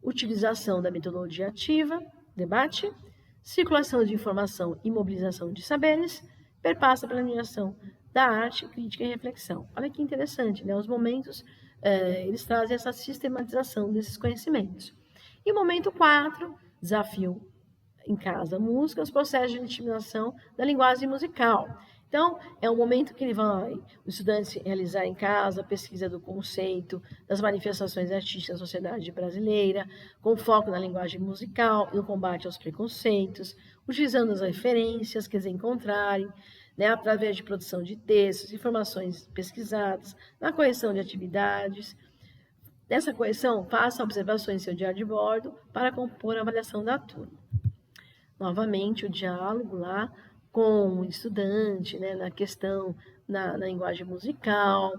utilização da metodologia ativa, debate, circulação de informação e mobilização de saberes, perpassa pela mediação da arte, crítica e reflexão. Olha que interessante, né? Os momentos, eles trazem essa sistematização desses conhecimentos. E o momento 4, desafio em casa, música, os processos de intimidação da linguagem musical. Então, é um momento que ele vai, o estudante realizar em casa a pesquisa do conceito das manifestações artísticas da sociedade brasileira, com foco na linguagem musical e no combate aos preconceitos, utilizando as referências que eles encontrarem, né, através de produção de textos, informações pesquisadas, na correção de atividades. Nessa correção, faça observações em seu diário de bordo para compor a avaliação da turma. Novamente, o diálogo lá com o estudante, né, na questão, na linguagem musical,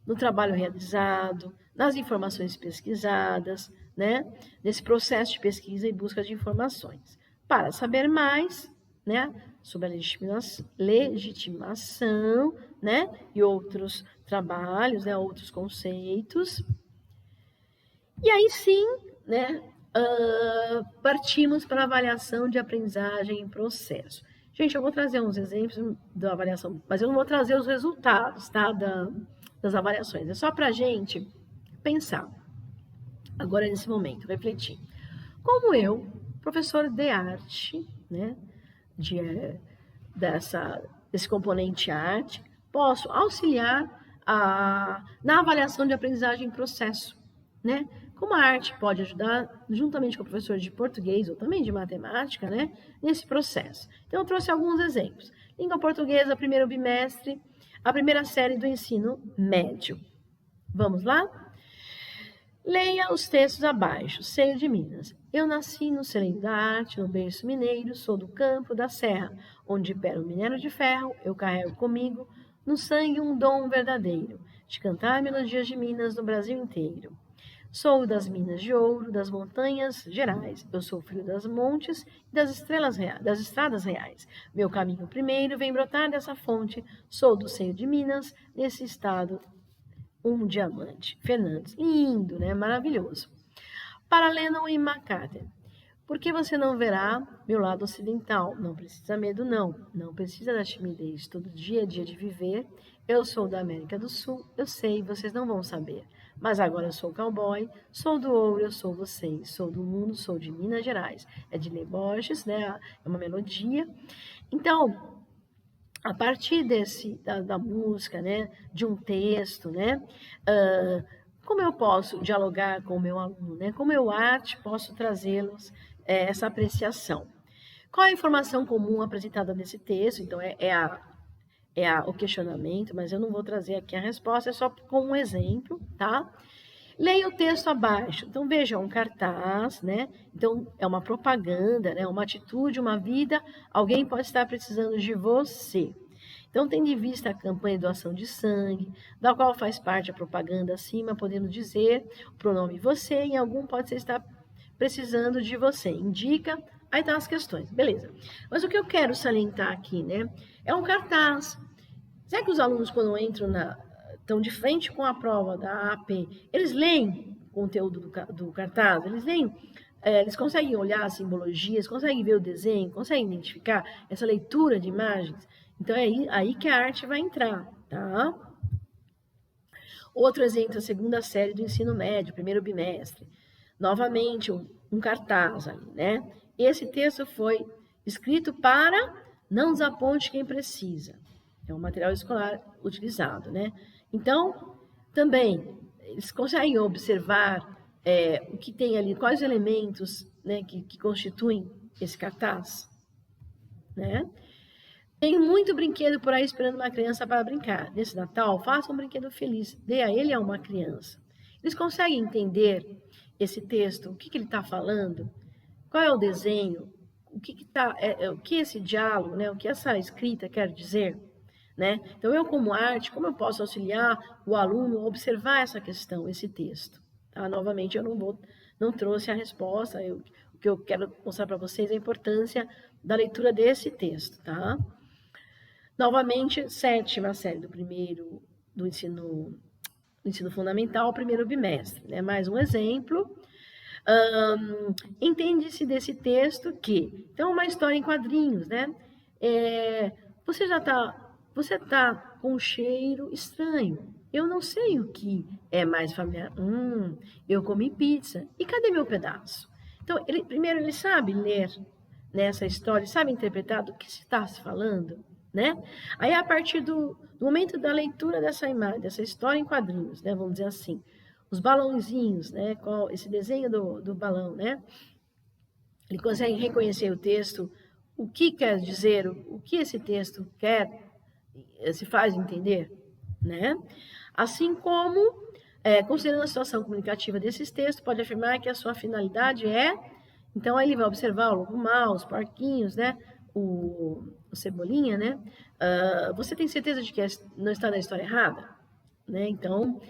no trabalho realizado, nas informações pesquisadas, né, nesse processo de pesquisa e busca de informações. Para saber mais, né, sobre a legitimação, né, e outros trabalhos, né, outros conceitos. E aí sim, né, partimos para a avaliação de aprendizagem em processo. Gente, eu vou trazer uns exemplos da avaliação, mas eu não vou trazer os resultados, tá, das avaliações. É só para a gente pensar, agora nesse momento, refletir. Como eu, professor de arte, né, desse componente arte, posso auxiliar na avaliação de aprendizagem em processo, né? Como a arte pode ajudar, juntamente com o professor de português ou também de matemática, né, nesse processo. Então, eu trouxe alguns exemplos. Língua portuguesa, primeiro bimestre, a primeira série do ensino médio. Vamos lá? Leia os textos abaixo. Seio de Minas. Eu nasci no celeiro da arte, no berço mineiro, sou do campo da serra, onde impera o minério de ferro, eu carrego comigo, no sangue um dom verdadeiro, de cantar melodias de Minas no Brasil inteiro. Sou das minas de ouro, das montanhas gerais. Eu sou filho das montes e das estradas reais. Meu caminho primeiro vem brotar dessa fonte. Sou do seio de Minas, nesse estado, um diamante. Fernandes. Lindo, né? Maravilhoso. Para Lennon e McCartney. Por que você não verá meu lado ocidental? Não precisa medo, não. Não precisa da timidez. Todo dia é dia de viver. Eu sou da América do Sul. Eu sei, vocês não vão saber. Mas agora eu sou cowboy, sou do ouro, eu sou vocês, sou do mundo, sou de Minas Gerais. É de Lê Borges, né? É uma melodia. Então, a partir da música, né? De um texto, né? Como eu posso dialogar com o meu aluno, né? Como eu, arte, posso trazê-los essa apreciação? Qual a informação comum apresentada nesse texto? Então, o questionamento, mas eu não vou trazer aqui a resposta, é só com um exemplo, tá? Leia o texto abaixo. Então, veja, um cartaz, né? Então, é uma propaganda, né? Uma atitude, uma vida. Alguém pode estar precisando de você. Então, tendo em vista a campanha de doação de sangue, da qual faz parte a propaganda acima, podemos dizer o pronome você, e algum pode estar precisando de você. Indica, aí estão as questões. Beleza. Mas o que eu quero salientar aqui, né? É um cartaz. Será que os alunos, quando estão de frente com a prova da AP, eles leem o conteúdo do cartaz? Eles leem, eles conseguem olhar as simbologias, conseguem ver o desenho, conseguem identificar essa leitura de imagens? Então, é aí que a arte vai entrar, tá? Outro exemplo, a segunda série do ensino médio, primeiro bimestre. Novamente, um cartaz ali, né? Esse texto foi escrito para não desaponte quem precisa. É um material escolar utilizado, né? Então, também, eles conseguem observar o que tem ali, quais elementos, né, que constituem esse cartaz, né? Tem muito brinquedo por aí esperando uma criança para brincar. Nesse Natal, faça um brinquedo feliz, dê a ele a uma criança. Eles conseguem entender esse texto, o que ele está falando, qual é o desenho, o que esse diálogo, né, o que essa escrita quer dizer, né? Então, eu como arte, como eu posso auxiliar o aluno a observar essa questão, esse texto? Tá? Novamente, eu não trouxe a resposta, o que eu quero mostrar para vocês é a importância da leitura desse texto, tá? Novamente, sétima série do ensino fundamental, primeiro bimestre, né? Mais um exemplo. Entende-se desse texto que, então, uma história em quadrinhos, né? Você tá com um cheiro estranho. Eu não sei o que é mais familiar. Eu comi pizza. E cadê meu pedaço? Então, primeiro ele sabe ler nessa história, sabe interpretar do que se está se falando, né? Aí, a partir do momento da leitura dessa imagem, dessa história em quadrinhos, né? Vamos dizer assim, os balãozinhos, né? Esse desenho do balão, né? Ele consegue reconhecer o texto, o que quer dizer, o que esse texto quer, se faz entender, né? Assim como, considerando a situação comunicativa desses textos, pode afirmar que a sua finalidade é... Então, aí ele vai observar o lobo mau, os porquinhos, né? O Cebolinha, né? Você tem certeza de que não está na história errada? Né? Então,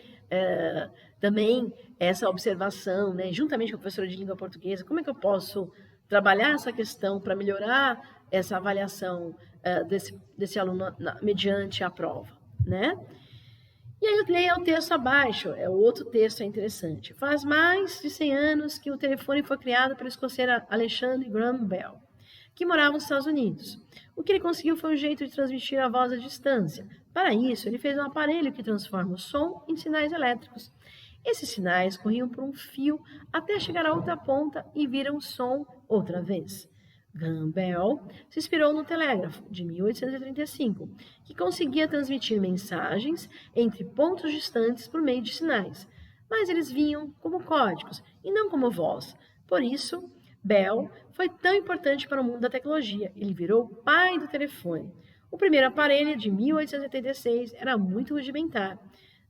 também essa observação, né? Juntamente com a professora de língua portuguesa, como é que eu posso trabalhar essa questão para melhorar essa avaliação desse aluno mediante a prova, né? E aí eu leio o texto abaixo, o outro texto é interessante. Faz mais de 100 anos que o telefone foi criado pelo escoceiro Alexander Graham Bell, que morava nos Estados Unidos. O que ele conseguiu foi um jeito de transmitir a voz à distância. Para isso, ele fez um aparelho que transforma o som em sinais elétricos. Esses sinais corriam por um fio até chegar à outra ponta e viram som outra vez. Graham Bell se inspirou no telégrafo de 1835, que conseguia transmitir mensagens entre pontos distantes por meio de sinais, mas eles vinham como códigos e não como voz. Por isso, Bell foi tão importante para o mundo da tecnologia. Ele virou o pai do telefone. O primeiro aparelho, de 1886, era muito rudimentar.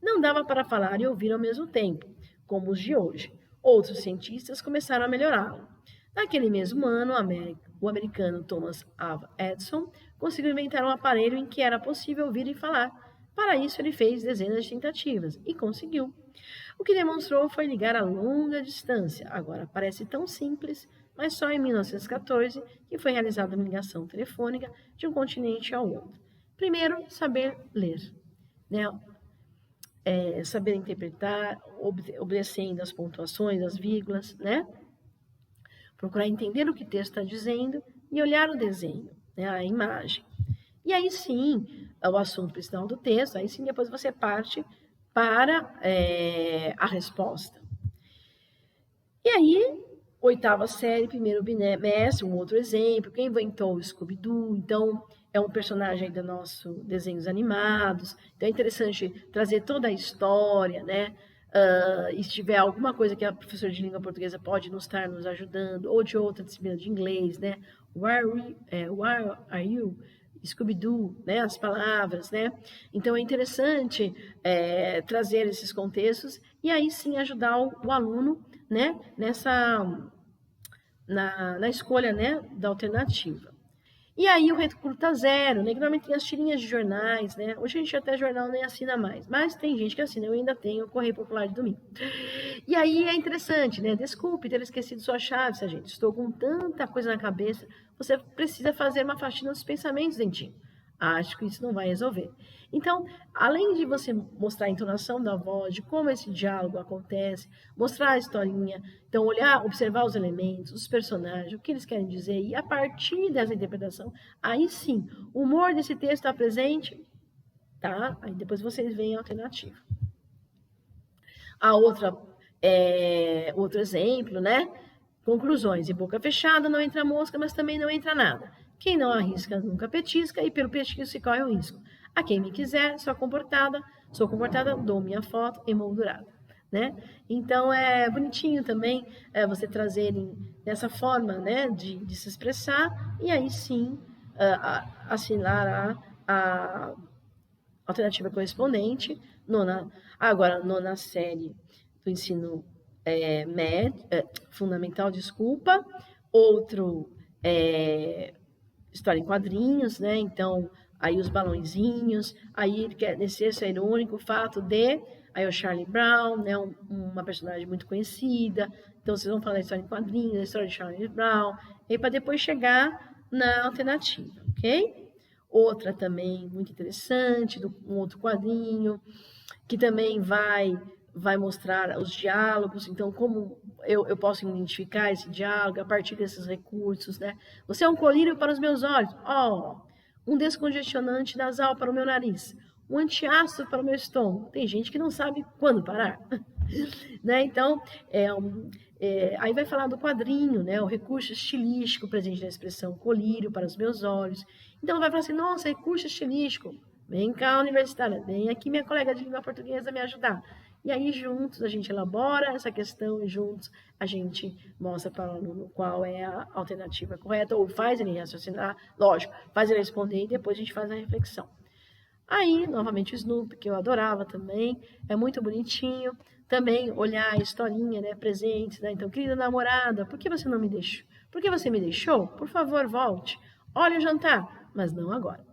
Não dava para falar e ouvir ao mesmo tempo, como os de hoje. Outros cientistas começaram a melhorá-lo. Naquele mesmo ano, o americano Thomas Alva Edison conseguiu inventar um aparelho em que era possível ouvir e falar. Para isso, ele fez dezenas de tentativas e conseguiu. O que demonstrou foi ligar a longa distância. Agora parece tão simples, mas só em 1914 que foi realizada uma ligação telefônica de um continente ao outro. Primeiro, saber ler, né? Saber interpretar, obedecendo as pontuações, as vírgulas, né? Procurar entender o que o texto está dizendo e olhar o desenho, né, a imagem. E aí sim, o assunto principal do texto, aí sim depois você parte para a resposta. E aí, oitava série, primeiro bimestre, um outro exemplo, quem inventou o Scooby-Doo? Então, é um personagem dos nossos desenhos animados, então é interessante trazer toda a história, né? E se tiver alguma coisa que a professora de língua portuguesa pode estar nos ajudando, ou de outra disciplina de inglês, né? Where are you? Scooby-Doo, né? As palavras, né? Então é interessante trazer esses contextos e aí sim ajudar o aluno, né? Na escolha, né? Da alternativa. E aí o recruta zero, né? Que normalmente tem as tirinhas de jornais, né? Hoje a gente até jornal nem assina mais, mas tem gente que assina, eu ainda tenho o Correio Popular de domingo. E aí é interessante, né? Desculpe ter esquecido sua chave, gente. Estou com tanta coisa na cabeça. Você precisa fazer uma faxina dos pensamentos, dentinho. Acho que isso não vai resolver. Então, além de você mostrar a entonação da voz, de como esse diálogo acontece, mostrar a historinha, então olhar, observar os elementos, os personagens, o que eles querem dizer, e a partir dessa interpretação, aí sim, o humor desse texto está presente, tá? Aí depois vocês veem a alternativa. A outro exemplo, né? Conclusões. Em boca fechada não entra mosca, mas também não entra nada. Quem não arrisca nunca petisca, e pelo petisco se corre o risco. A quem me quiser, sou comportada, dou minha foto emoldurada, né? Então, é bonitinho também você trazerem dessa forma, né, de se expressar, e aí sim assinar a alternativa correspondente. Nona série do ensino fundamental, desculpa. Outro história em quadrinhos, né? Então, aí os balãozinhos, aí nesse texto é irônico o fato de... Aí o Charlie Brown, né? Uma personagem muito conhecida. Então, vocês vão falar da história em quadrinhos, da história de Charlie Brown, e para depois chegar na alternativa, ok? Outra também muito interessante, um outro quadrinho, que também vai mostrar os diálogos. Então, como eu posso identificar esse diálogo a partir desses recursos, né? Você é um colírio para os meus olhos. Um descongestionante nasal para o meu nariz. Um antiácido para o meu estômago. Tem gente que não sabe quando parar. Né? Então, Aí vai falar do quadrinho, né? O recurso estilístico presente na expressão colírio para os meus olhos. Então vai falar assim, nossa, recurso estilístico, vem cá, universitária, vem aqui minha colega de língua portuguesa me ajudar. E aí juntos a gente elabora essa questão e juntos a gente mostra para o aluno qual é a alternativa correta, ou faz ele raciocinar, lógico, faz ele responder e depois a gente faz a reflexão. Aí, novamente, o Snoopy, que eu adorava também, é muito bonitinho. Também olhar a historinha, né, presentes, né? Então, querida namorada, por que você não me deixou? Por que você me deixou? Por favor, volte. Olha o jantar, mas não agora.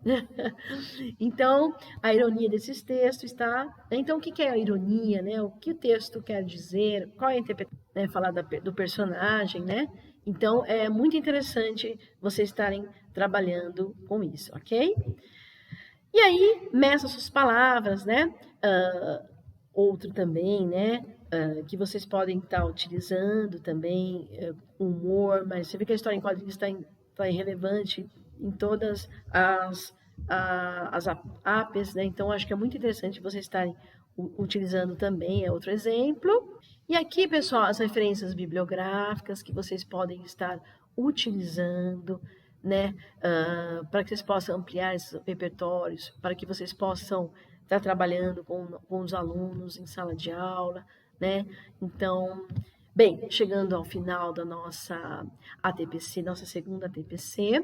Então, a ironia desses textos está... Então, o que é a ironia, né? O que o texto quer dizer? Qual é a interpretação? Né? Falar do personagem, né? Então, é muito interessante vocês estarem trabalhando com isso, ok? E aí, meça suas palavras, né? Outro também, né? Que vocês podem estar utilizando também, humor, mas você vê que a história em quadrinhos está irrelevante em todas as apps, né? Então, acho que é muito interessante vocês estarem utilizando também, é outro exemplo. E aqui, pessoal, as referências bibliográficas que vocês podem estar utilizando, né, para que vocês possam ampliar esses repertórios, para que vocês possam estar trabalhando com os alunos em sala de aula, né? Então, bem, chegando ao final da nossa ATPC, nossa segunda ATPC,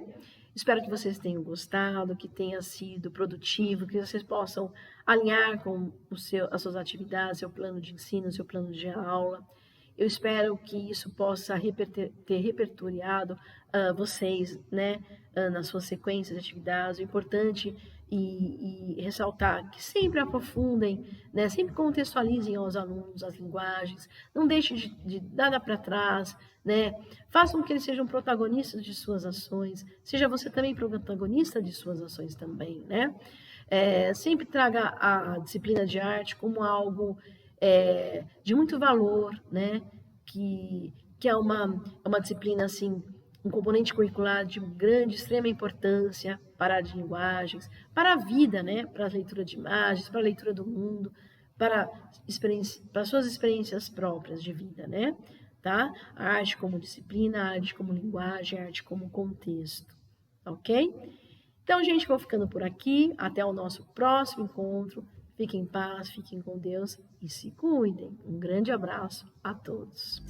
espero que vocês tenham gostado, que tenha sido produtivo, que vocês possam alinhar com as suas atividades, seu plano de ensino, seu plano de aula. Eu espero que isso possa ter repertoriado vocês, né, nas suas sequências de atividades. O importante e ressaltar que sempre aprofundem, né, sempre contextualizem aos alunos as linguagens, não deixem de nada para trás, né, façam com que eles sejam protagonistas de suas ações, seja você também protagonista de suas ações também, né? Sempre traga a disciplina de arte como algo de muito valor, né? Que é uma disciplina, assim, um componente curricular de grande, extrema importância para as linguagens, para a vida, né? Para a leitura de imagens, para a leitura do mundo, para suas experiências próprias de vida, né? Tá? A arte como disciplina, a arte como linguagem, a arte como contexto, ok? Então, gente, vou ficando por aqui. Até o nosso próximo encontro. Fiquem em paz, fiquem com Deus e se cuidem. Um grande abraço a todos.